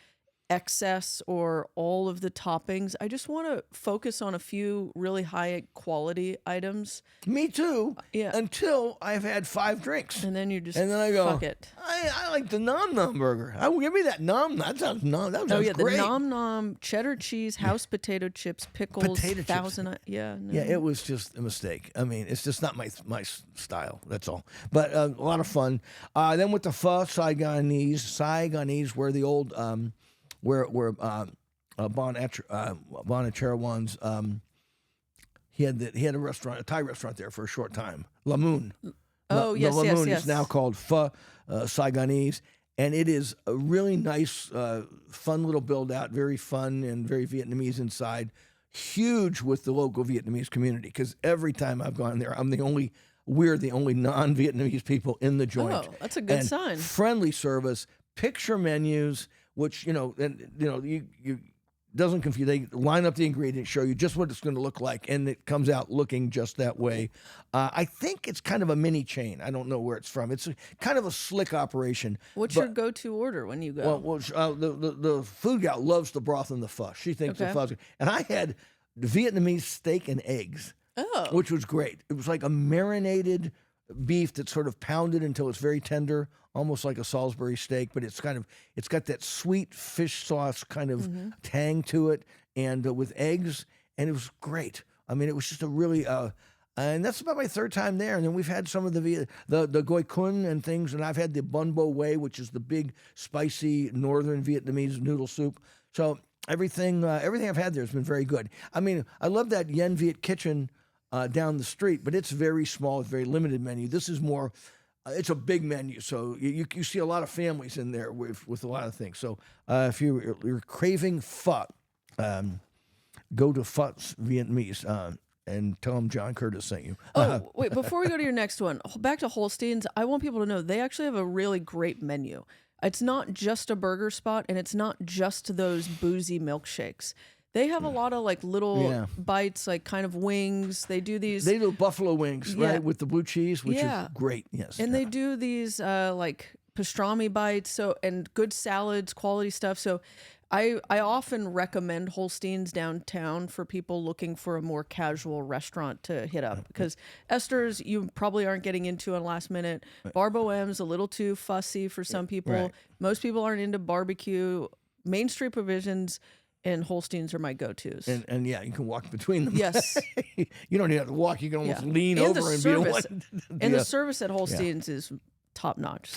excess or all of the toppings. I just want to focus on a few really high quality items. Me too. Yeah. Until I've had 5 drinks. And then you just And then I go, fuck it. I like the Nom Nom Burger. Give me that Nom. That sounds Nom. That sounds great. The Nom Nom cheddar cheese, house potato chips, pickles, Potato chips. Yeah. No. Yeah, it was just a mistake. I mean, it's just not my style. That's all. But a lot of fun. Then with the pho, Saigonese, where the old where Bon Acharawan's he had a restaurant, a Thai restaurant there for a short time. La Moon. Oh, yes, La yes, Moon yes. is now called Pho Saigonese, and it is a really nice, fun little build out. Very fun and very Vietnamese inside. Huge with the local Vietnamese community because every time I've gone there, we're the only non-Vietnamese people in the joint. Oh, that's a good And sign. Friendly service, picture menus, which you doesn't confuse. They line up the ingredients, show you just what it's going to look like, and it comes out looking just that way. I think it's kind of a mini chain. I don't know where it's from. It's kind of a slick operation. What's your go-to order when you go? The food gal loves the broth and the pho. She thinks the pho's good. And I had Vietnamese steak and eggs, which was great. It was like a marinated beef that's sort of pounded until it's very tender, almost like a Salisbury steak, but it's got that sweet fish sauce kind of tang to it, and with eggs, and it was great. I mean, it was just a really, and that's about my 3rd time there. And then we've had some of the goi kun and things, and I've had the bun bo wai, which is the big spicy northern Vietnamese noodle soup. So everything I've had there has been very good. I mean, I love that Yen Viet kitchen down the street, but it's very small, it's very limited menu. This is more, it's a big menu, so you see a lot of families in there with a lot of things. So if you're craving pho, go to Pho's Vietnamese and tell them John Curtis sent you. Wait, before we go to your next one, back to Holstein's, I want people to know they actually have a really great menu. It's not just a burger spot, and it's not just those boozy milkshakes. They have a lot of like little bites, like kind of wings. They do buffalo wings, right, with the blue cheese, which is great. Yes, and they do these like pastrami bites, and good salads, quality stuff. So, I often recommend Holstein's downtown for people looking for a more casual restaurant to hit up because Esther's you probably aren't getting into on last minute. Bar Bohème's a little too fussy for some people. Right. Most people aren't into barbecue. Main Street Provisions and Holstein's are my go-tos. And yeah, you can walk between them. Yes. You don't even have to walk. You can almost lean over and be the one. And the service at Holstein's is top-notch.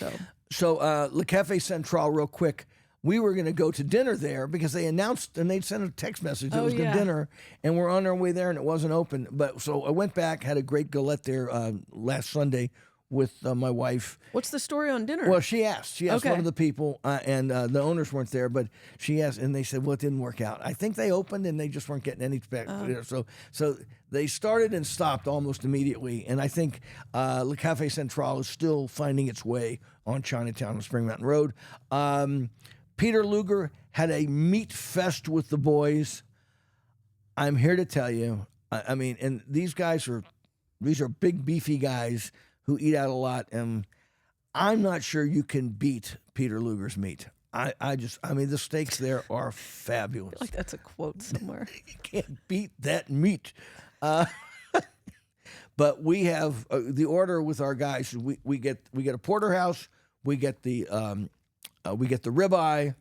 So Le Café Central, real quick, we were going to go to dinner there because they announced and they'd sent a text message it was good dinner, and we're on our way there and it wasn't open. But so I went back, had a great galette there last Sunday my wife. What's the story on dinner? Well, she asked Okay. one of the people, and the owners weren't there, but she asked, and they said, well, it didn't work out. I think they opened and they just weren't getting any back. So they started and stopped almost immediately. And I think Le Café Central is still finding its way on Chinatown and Spring Mountain Road. Peter Luger had a meat fest with the boys. I'm here to tell you, I mean, and these are big, beefy guys who eat out a lot, and I'm not sure you can beat Peter Luger's meat. I mean, the steaks there are fabulous. I feel like that's a quote somewhere. You can't beat that meat. But we have the order with our guys. We get a porterhouse. We get the ribeye,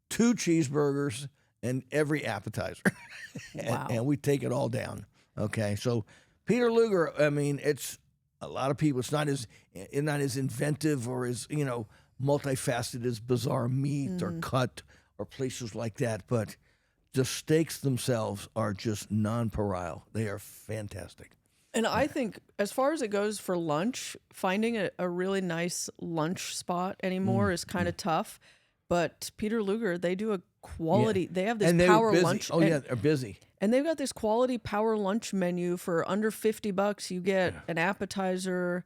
2 cheeseburgers, and every appetizer. Wow. and we take it all down. Okay, so Peter Luger. I mean, it's a lot of people. It's not as inventive or as multifaceted as Bizarre Meat or Cut or places like that. But the steaks themselves are just nonpareil. They are fantastic. And I think as far as it goes for lunch, finding a really nice lunch spot anymore is kind of tough. But Peter Luger, they do a quality. They have this And they're power busy. lunch. Oh, yeah, they're busy. And they've got this quality power lunch menu for under $50. You get an appetizer,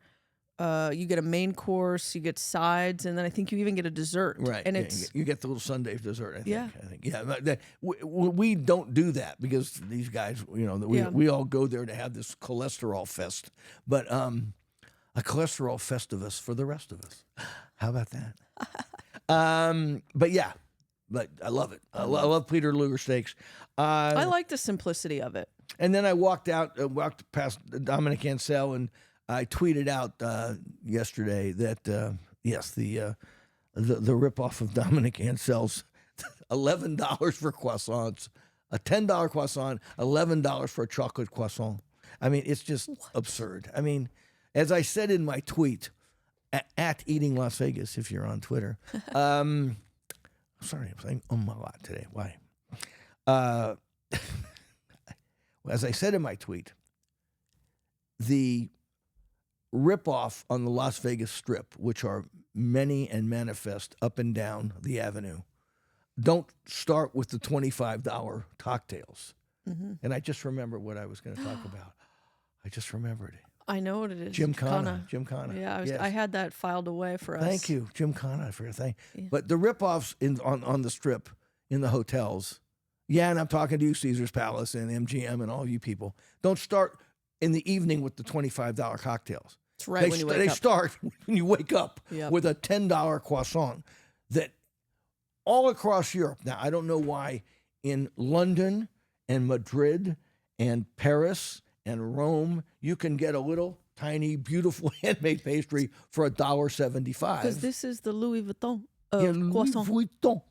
you get a main course, you get sides, and then I think you even get a dessert. Right. And yeah, it's you get the little Sunday dessert, I think. Yeah. I think. Yeah. But we don't do that because these guys, we all go there to have this cholesterol fest. But a cholesterol festivus for the rest of us. How about that? But yeah, but I love it. I love Peter Luger steaks. I like the simplicity of it. And then I walked past Dominic Ansel, and I tweeted out yesterday that yes, the ripoff of Dominic Ansel's $11 for croissants, a $10 croissant, $11 for a chocolate croissant. I mean, it's just absurd. I mean, as I said in my tweet at Eating Las Vegas, if you're on Twitter. Sorry, I'm saying a lot today. Why? As I said in my tweet, the ripoff on the Las Vegas Strip, which are many and manifest up and down the avenue, don't start with the $25 cocktails. Mm-hmm. And I just remember what I was going to talk about. I just remembered it. I know what it is. Gymkhana. Yeah, Yes. I had that filed away for us. Thank you, Gymkhana, for your thing. Yeah. But the ripoffs on the Strip in the hotels, yeah, and I'm talking to you, Caesar's Palace and MGM and all of you people, don't start in the evening with the $25 cocktails. It's right when you wake up. They start when you wake up Yep. with a $10 croissant that all across Europe. Now, I don't know why in London and Madrid and Paris and Rome, you can get a little tiny, beautiful handmade pastry for $1.75. Because this is the Louis Vuitton Yeah, croissant. Louis Vuitton.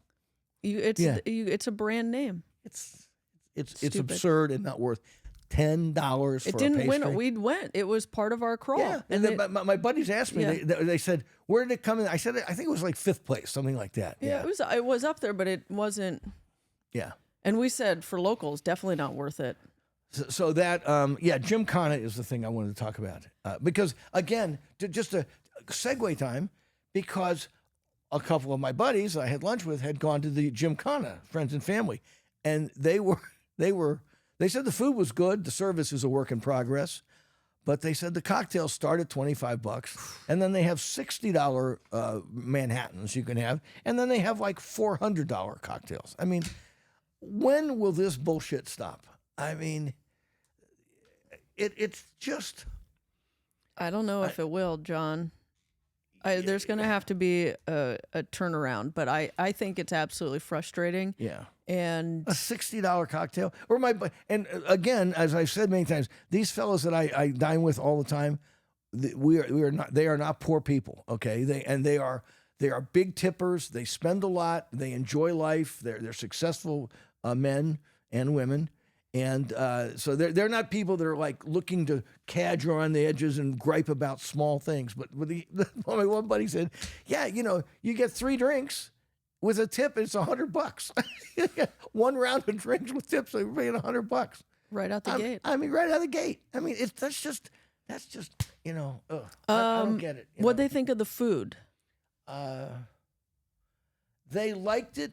It's a brand name. It's Stupid. absurd and not worth $10 for It didn't a pastry. win. We went. It was part of our crawl. Yeah, and then my buddies asked me. Yeah. They said, "Where did it come in?" I said, "I think it was like 5th place, something like that." Yeah, it was up there, but it wasn't. Yeah. And we said for locals, definitely not worth it. So that, Gymkhana is the thing I wanted to talk about. Because, again, just a segue time, because a couple of my buddies I had lunch with had gone to the Gymkhana, friends and family, and they said the food was good, the service is a work in progress, but they said the cocktails start at $25, and then they have $60 Manhattans you can have, and then they have like $400 cocktails. I mean, when will this bullshit stop? I mean, it's just... I don't know if it will, John. There's going to have to be a turnaround, but I think it's absolutely frustrating. Yeah. And a $60 cocktail, and again, as I've said many times, these fellows that I dine with all the time, they are not poor people. Okay, they are big tippers. They spend a lot. They enjoy life. They're successful men and women. And so they're not people that are like looking to cadge around the edges and gripe about small things. But my one buddy said, "Yeah, you get 3 drinks with a tip, it's $100. One round of drinks with tips, they're paying $100 right out the gate. I mean, right out of the gate. I mean, that's just you know, I don't get it. What'd they think of the food? They liked it.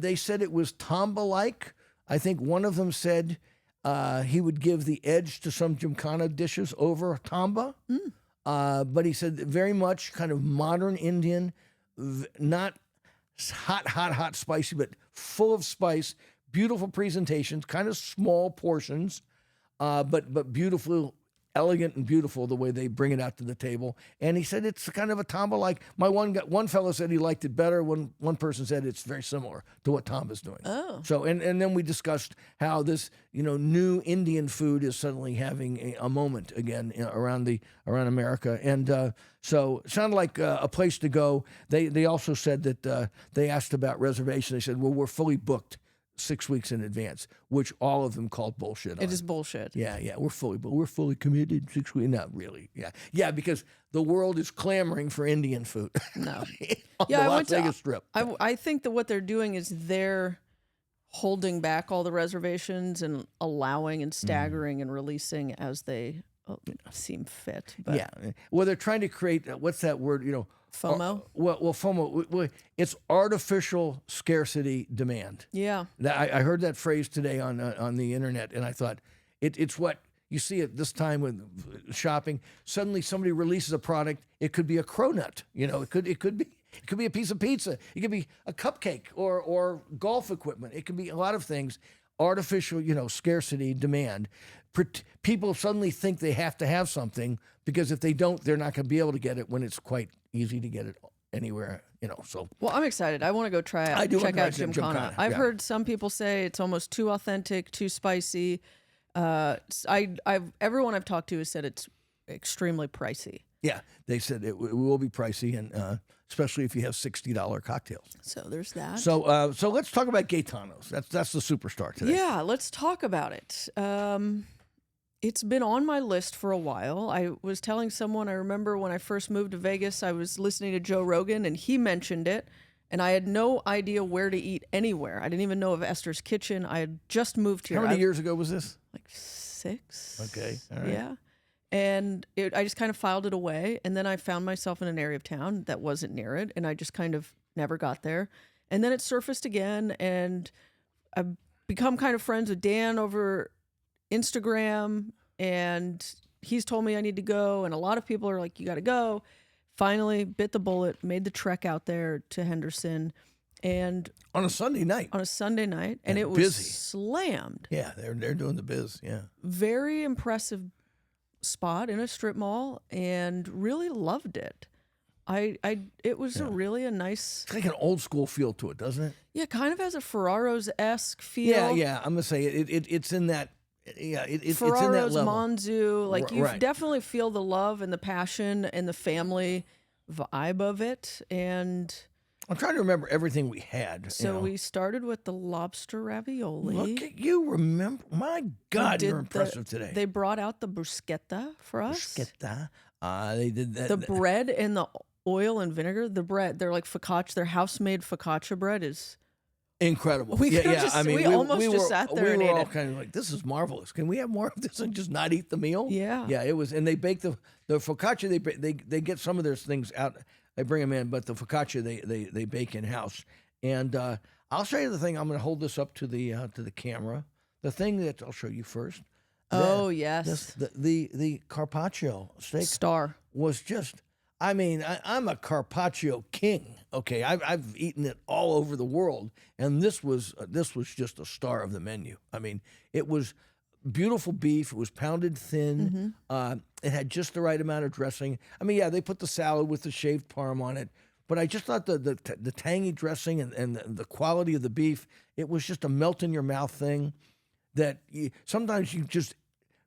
They said it was Tamba-like. I think one of them said he would give the edge to some Gymkhana dishes over Tamba. But he said very much kind of modern Indian, not hot, spicy, but full of spice, beautiful presentations, kind of small portions, but beautiful, elegant and beautiful the way they bring it out to the table. And he said it's kind of a Tamba like. My one fellow said he liked it better. One person said it's very similar to what Tamba's doing. Oh. So and then we discussed how this new Indian food is suddenly having a moment again around America. And so it sounded like a place to go. They also said that they asked about reservation. They said, well, we're fully booked 6 weeks in advance, which all of them called bullshit on. It is bullshit. Yeah, we're fully committed 6 weeks. Not really. Yeah, because the world is clamoring for Indian food. No. On Yeah, the I Las went to- Vegas Strip. I think that what they're doing is they're holding back all the reservations and allowing and staggering and releasing as they seem fit. But Yeah. Well, they're trying to create what's that word? FOMO? Well, FOMO. It's artificial scarcity demand. Yeah. I heard that phrase today on the internet, and I thought it's what you see at this time with shopping. Suddenly, somebody releases a product. It could be a cronut. It could be a piece of pizza. It could be a cupcake or golf equipment. It could be a lot of things. Artificial, scarcity demand. People suddenly think they have to have something because if they don't, they're not going to be able to get it when it's quite easy to get it anywhere. So. Well, I'm excited. I want to go try out. I do check wanna out try Gymkhana. Gymkhana, I've yeah. heard some people say it's almost too authentic, too spicy. Everyone I've talked to has said it's extremely pricey. Yeah, they said it will be pricey, and especially if you have $60 cocktails. So there's that. So let's talk about Gaetanos. That's the superstar today. Yeah, let's talk about it. It's been on my list for a while. I was telling someone, I remember when I first moved to Vegas, I was listening to Joe Rogan, and he mentioned it, and I had no idea where to eat anywhere. I didn't even know of Esther's Kitchen. I had just moved here. How many years ago was this? Like 6. Okay, all right. Yeah. And I just kind of filed it away, and then I found myself in an area of town that wasn't near it, and I just kind of never got there. And then it surfaced again, and I've become kind of friends with Dan over Instagram, and he's told me I need to go, and a lot of people are like, you got to go. Finally bit the bullet, made the trek out there to Henderson, and On a Sunday night. and it was busy. slammed. Yeah, they're doing the biz. Yeah. Very impressive spot in a strip mall, and really loved it. It was a nice, It's like an old school feel to it, doesn't it? yeah, kind of has a Ferraro's-esque feel. Yeah. I'm gonna say it's in that. Yeah, it's in that Ferraro's, level. Manzu, like you Right. definitely feel the love and the passion and the family vibe of it. And I'm trying to remember everything we had. so we started with the lobster ravioli. Look at you, remember? My God, We you're did impressive today. They brought out the bruschetta for us. Bruschetta. They did that. The bread and the oil and vinegar. The bread, they're like focaccia. Their house-made focaccia bread is Incredible. We could've yeah. just- I mean, we almost just sat there we and were ate all it. kind of like, this is marvelous. Can we have more of this and just not eat the meal? Yeah. Yeah, it was. And they bake the focaccia. They get some of their things out. They bring them in, but the focaccia they bake in house. And I'll show you the thing. I'm going to hold this up to the camera. The thing that I'll show you first. Oh, yes. The carpaccio steak Star. was just. I mean, I'm a carpaccio king. Okay, I've eaten it all over the world, and this was just a star of the menu. I mean, it was beautiful beef. It was pounded thin. It had just the right amount of dressing. I mean, yeah, they put the salad with the shaved parm on it, but I just thought the tangy dressing and the quality of the beef. It was just a melt in your mouth thing. That sometimes you just.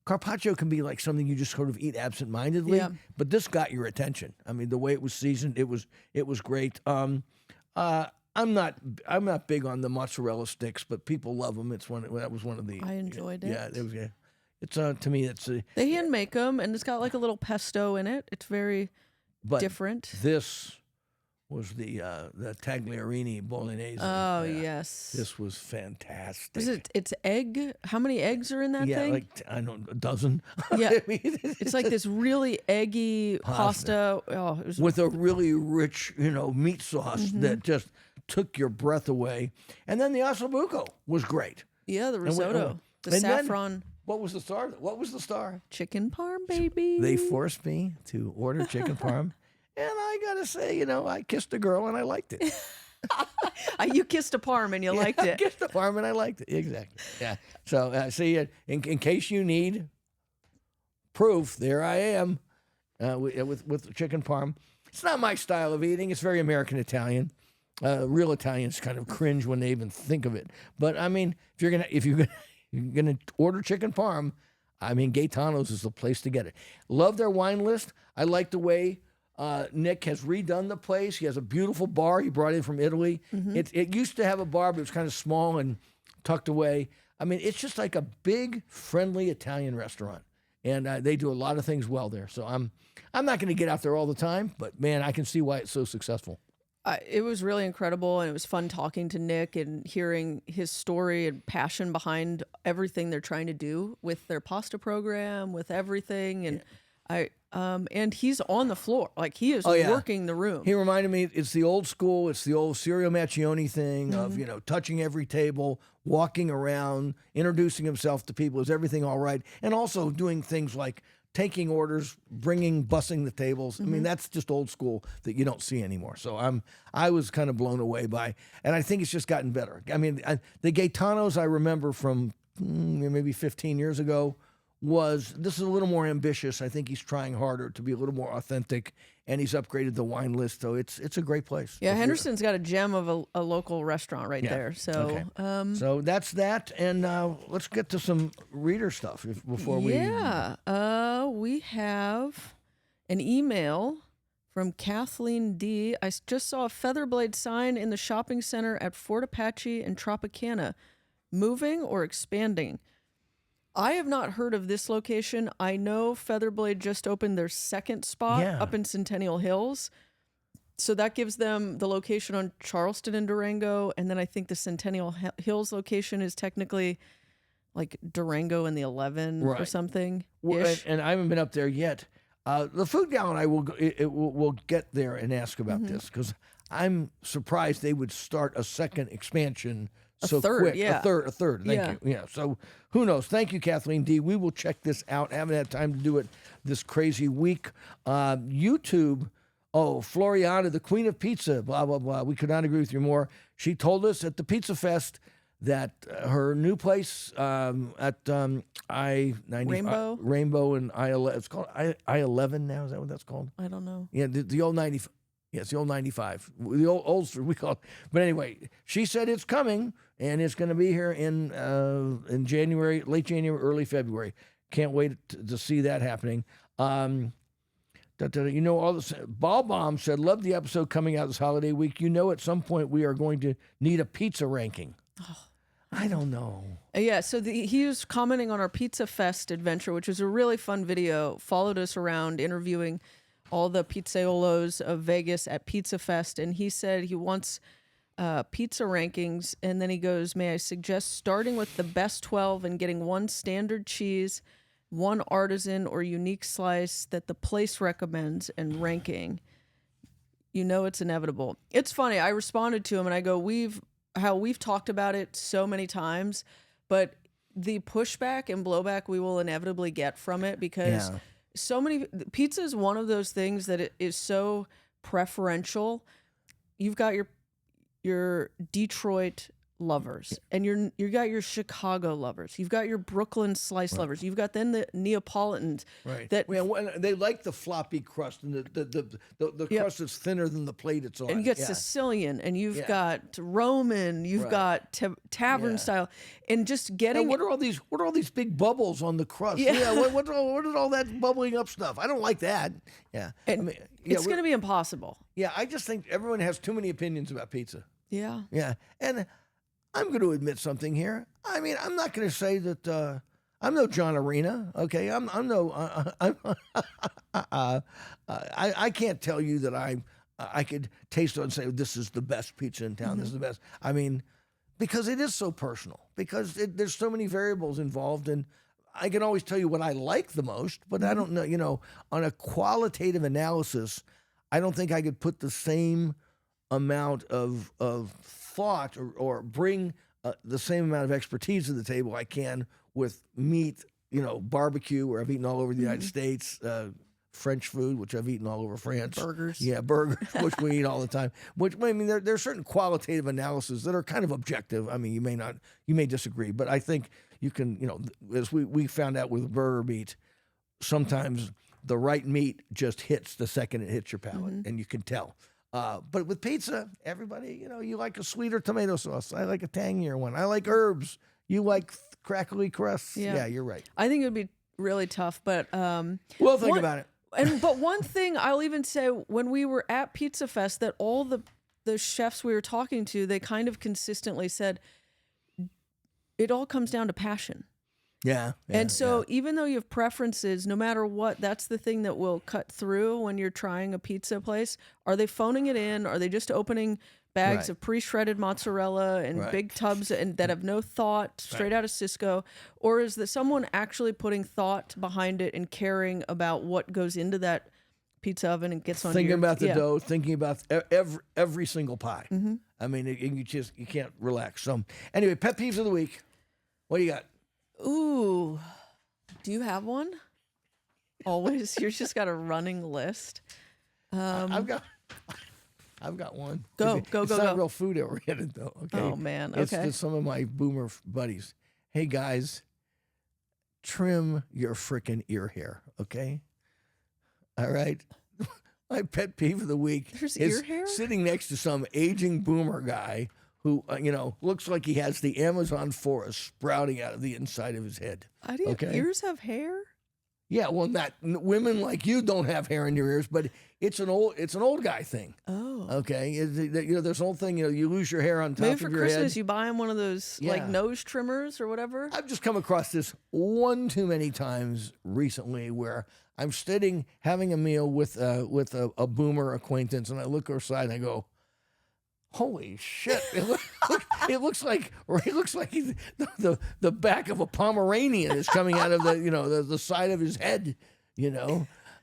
Carpaccio can be like something you just sort of eat absent-mindedly, Yeah. but this got your attention. I mean, the way it was seasoned, it was great. I'm not big on the mozzarella sticks, but people love them. That was one of the. I enjoyed it. Yeah, it was. Yeah. It's to me, it's They hand make them, and it's got like a little pesto in it. It's very but different. This was the tagliarini bolagnese. Oh, yes. This was fantastic. Is it? It's egg. How many eggs are in that Yeah, thing? like I don't know, a dozen. Yeah. I mean, It's like this really eggy pasta. Oh, it was with a really rich, meat sauce that just took your breath away. And then the ossobuco was great. yeah, the risotto, the and then- saffron What was the star? What was the star? chicken parm, baby. They forced me to order chicken parm, and I gotta say, I kissed a girl and I liked it. You kissed a parm and you liked I it. kissed a parm and I liked it. Exactly. Yeah. So see, in case you need proof, there I am with chicken parm. It's not my style of eating. It's very American Italian. Real Italians kind of cringe when they even think of it. But I mean, if you're gonna order chicken parm, I mean, Gaetano's is the place to get it. Love their wine list. I like the way Nick has redone the place. He has a beautiful bar he brought in from Italy. It used to have a bar, but it was kind of small and tucked away. I mean, it's just like a big, friendly Italian restaurant, and they do a lot of things well there. So I'm not going to get out there all the time, but man, I can see why it's so successful. It was really incredible, and it was fun talking to Nick and hearing his story and passion behind everything they're trying to do with their pasta program, with everything. And and he's on the floor, like he is working the room. He reminded me, it's the old school, it's the old Serial Macchione thing of, touching every table, walking around, introducing himself to people. Is everything all right? And also doing things like taking orders, bussing the tables. I mean, that's just old school that you don't see anymore. So I was kind of blown away by, and I think it's just gotten better. I mean, the Gaetanos I remember from maybe 15 years ago this is a little more ambitious. I think he's trying harder to be a little more authentic, and he's upgraded the wine list. So it's a great place. Yeah, Henderson's got a gem of a local restaurant right there. So, so that's that, and let's get to some reader stuff before we. Yeah, we have an email from Kathleen D. I just saw a Featherblade sign in the shopping center at Fort Apache and Tropicana. Moving or expanding? I have not heard of this location. I know Featherblade just opened their second spot up in Centennial Hills. So that gives them the location on Charleston and Durango. And then I think the Centennial Hills location is technically like Durango and the 11 or something. And I haven't been up there yet. The Food Gallon, I will get there and ask about this, because I'm surprised they would start a second expansion so quick. A third. Thank you. Yeah. So who knows? Thank you, Kathleen D. We will check this out. I haven't had time to do it this crazy week. YouTube. Oh, Floriana, the queen of pizza. Blah blah blah. We could not agree with you more. She told us at the Pizza Fest that her new place at I-90 Rainbow and I-11. It's called I-11 now. Is that what that's called? I don't know. Yeah, the old 90. Yeah, it's the old 95. The old we call it. But anyway, she said it's coming, and it's going to be here in January, late January, early February. Can't wait to see that happening. All this. Ball Bomb said, love the episode coming out this holiday week. At some point we are going to need a pizza ranking. Oh. I don't know. Yeah, so he was commenting on our Pizza Fest adventure, which was a really fun video. Followed us around interviewing all the pizzaiolos of Vegas at Pizza Fest, and he said he wants pizza rankings, and then he goes, may I suggest starting with the best 12 and getting one standard cheese, one artisan or unique slice that the place recommends, and ranking. It's inevitable. It's funny, I responded to him and I go, we've talked about it so many times, but the pushback and blowback we will inevitably get from it, because so many pizza is one of those things that it is so preferential. You've got your Detroit lovers, and you got your Chicago lovers. You've got your Brooklyn slice lovers. You've got then the Neapolitans. Right. That they like the floppy crust and the crust that's thinner than the plate it's on. And you got Sicilian, and you've got Roman. You've got tavern style, and just getting. What are all these big bubbles on the crust? Yeah. What is all that bubbling up stuff? I don't like that. Yeah. And it's going to be impossible. Yeah. I just think everyone has too many opinions about pizza. Yeah. Yeah. And I'm going to admit something here. I mean, I'm not going to say that I'm no John Arena. Okay, I'm no. I can't tell you that I could taste it and say, this is the best pizza in town. This is the best. I mean, because it is so personal, because there's so many variables involved. And I can always tell you what I like the most, but I don't know, on a qualitative analysis, I don't think I could put the same amount of thought or bring the same amount of expertise to the table I can with meat, barbecue, where I've eaten all over the United States, French food, which I've eaten all over France. Burgers. Yeah, burgers, which we eat all the time. Which, I mean, there are certain qualitative analyses that are kind of objective. I mean, you may disagree, but I think you can, as we found out with burger meat, sometimes the right meat just hits the second it hits your palate, and you can tell. But with pizza, everybody, you like a sweeter tomato sauce. I like a tangier one. I like herbs. You like crackly crusts. Yeah, you're right. I think it would be really tough, but we'll think about it. But one thing I'll even say, when we were at Pizza Fest, that all the chefs we were talking to, they kind of consistently said it all comes down to passion. Yeah. And so even though you have preferences, no matter what, that's the thing that will cut through when you're trying a pizza place. Are they phoning it in? Are they just opening bags of pre-shredded mozzarella and big tubs and that have no thought, straight out of Cisco? Or is there someone actually putting thought behind it and caring about what goes into that pizza oven and gets on thinking about the dough, thinking about every single pie. I mean, you can't relax. So anyway, pet peeves of the week. What do you got? Ooh, do you have one? Always, you've just got a running list. I've got one. Go. It's not real food oriented though. Okay. Oh man. It's Okay. just some of my boomer buddies. Hey guys, trim your frickin' ear hair. Okay. All right. My pet peeve of the week There's is ear hair? sitting next to some aging boomer guy who, looks like he has the Amazon forest sprouting out of the inside of his head. How do ears have hair? Yeah, well, women like you don't have hair in your ears, but it's an old guy thing. Oh. Okay, there's an old thing. You lose your hair on top Maybe of for your Christmas head. you buy him one of those like nose trimmers or whatever. I've just come across this one too many times recently where I'm sitting having a meal with a boomer acquaintance, and I look aside and I go, holy shit! It looks like he's, the back of a Pomeranian is coming out of the side of his head,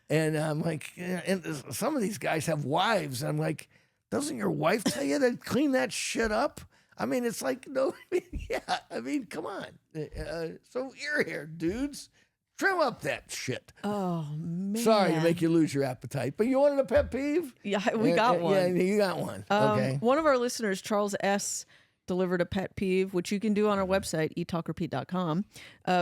And I'm like, and some of these guys have wives. I'm like, doesn't your wife tell you to clean that shit up? I mean, it's like, no, I mean, come on. So ear hair, dudes. Trim up that shit. Oh, man. Sorry to make you lose your appetite, but you wanted a pet peeve? Yeah, we got one. Yeah, you got one. Okay. One of our listeners, Charles S., delivered a pet peeve, which you can do on our website, eattalkrepeat.com.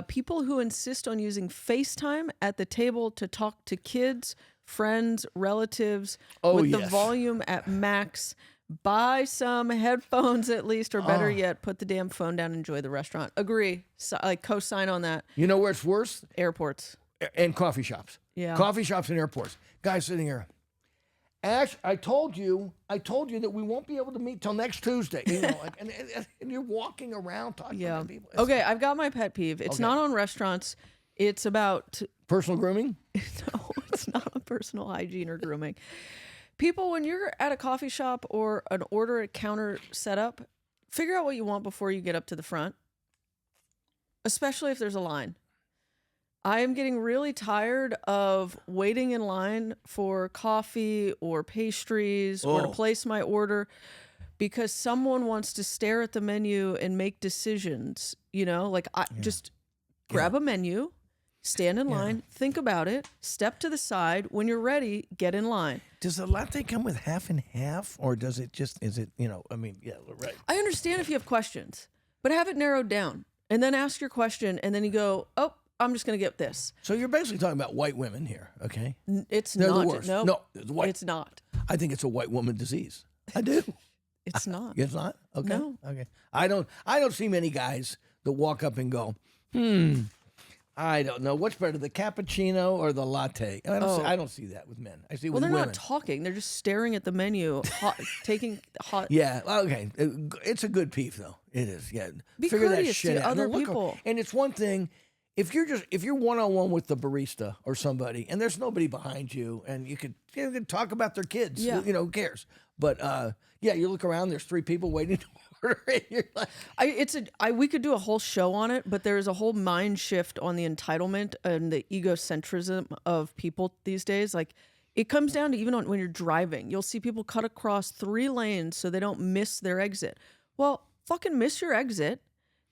People who insist on using FaceTime at the table to talk to kids, friends, relatives with the volume at max. Buy some headphones at least, or better yet, put the damn phone down and enjoy the restaurant. Agree. Co-sign on that. You know where it's worse? Airports. And coffee shops. Yeah. Coffee shops and airports. Guys sitting here. Ash, I told you that we won't be able to meet till next Tuesday. And you're walking around talking to people. Okay, I've got my pet peeve. It's not on restaurants. It's about personal grooming? No, it's not on personal hygiene or grooming. People, when you're at a coffee shop or an order at counter setup, figure out what you want before you get up to the front, especially if there's a line. I am getting really tired of waiting in line for coffee or pastries or to place my order because someone wants to stare at the menu and make decisions. Just grab a menu, stand in line, think about it, step to the side. When you're ready, get in line. Does the latte come with half and half, or is it, right. I understand if you have questions, but have it narrowed down and then ask your question. And then you go, oh, I'm just going to get this. So you're basically talking about white women here, okay? It's They're not. the worst. No, it's white. It's not. I think it's a white woman disease. I do. It's not. It's not? Okay. No. Okay. I don't see many guys that walk up and go, I don't know. What's better, the cappuccino or the latte? I don't see that with men. I see with they're women. not talking. They're just staring at the menu, taking hot. Yeah. Okay. It's a good peeve, though. It is. Yeah. Be Figure that courteous shit to out. other Look, people. and it's one thing if you're one-on-one with the barista or somebody, and there's nobody behind you, and you could talk about their kids, who cares? But you look around, there's 3 people waiting to order, and you're like, we could do a whole show on it, but there is a whole mind shift on the entitlement and the egocentrism of people these days. Like, it comes down to even when you're driving, you'll see people cut across 3 lanes so they don't miss their exit. Well, fucking miss your exit.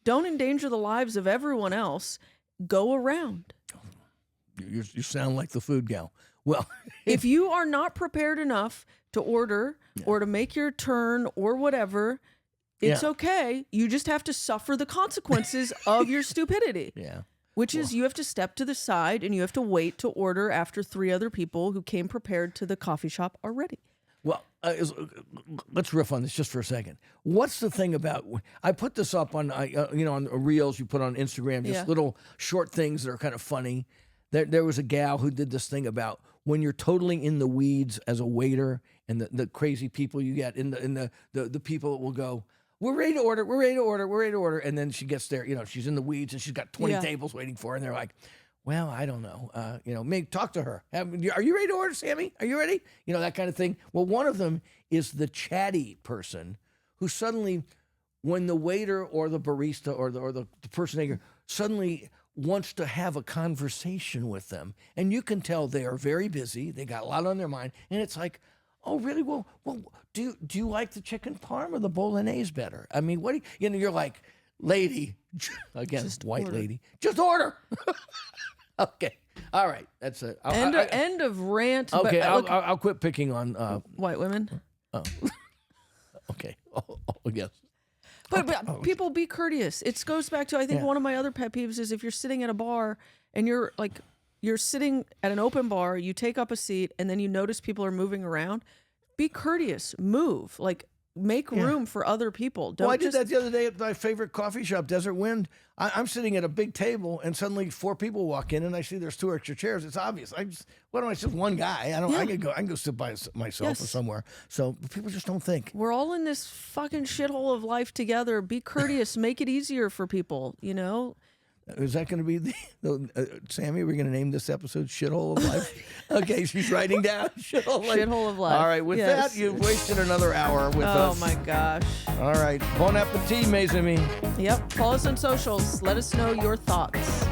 Don't endanger the lives of everyone else. Go around. You sound like the food gal. Well, if you are not prepared enough to order or to make your turn or whatever, it's okay. You just have to suffer the consequences of your stupidity. Yeah. Which is you have to step to the side and you have to wait to order after 3 other people who came prepared to the coffee shop already. Well, let's riff on this just for a second. What's the thing about? I put this up on on reels you put on Instagram, just little short things that are kind of funny. There was a gal who did this thing about when you're totally in the weeds as a waiter, and the crazy people you get in the people that will go, we're ready to order, we're ready to order, we're ready to order, and then she gets there, she's in the weeds and she's got 20 tables waiting for her, and they're like, well, I don't know. Maybe talk to her. Are you ready to order, Sammy? Are you ready? That kind of thing. Well, one of them is the chatty person who suddenly, when the waiter or the barista or the person there suddenly wants to have a conversation with them, and you can tell they are very busy. They got a lot on their mind, and it's like, oh, really? Well, do you like the chicken parm or the bolognese better? I mean, what do you, you're like, lady, again, just white order. Lady, just order. Okay. All right. That's it. End of rant. Okay. I'll quit picking on white women. Oh. Okay. Oh, yes. But people, be courteous. It goes back to, I think one of my other pet peeves is if you're sitting at a bar and you're sitting at an open bar, you take up a seat and then you notice people are moving around. Be courteous. Move. Make room for other people. I did that the other day at my favorite coffee shop, Desert Wind. I'm sitting at a big table, and suddenly 4 people walk in, and I see there's 2 extra chairs. It's obvious. What am I? Just one guy. I can go sit by myself or somewhere. So people just don't think. We're all in this fucking shithole of life together. Be courteous. Make it easier for people. Is that going to be Sammy? We're going to name this episode "Shithole of Life." Okay, she's writing down "Shithole of Life." Shithole of Life. All right, with that, you've wasted another hour with us. Oh my gosh! All right, bon appetit, mes amis. Yep. Follow us on socials. Let us know your thoughts.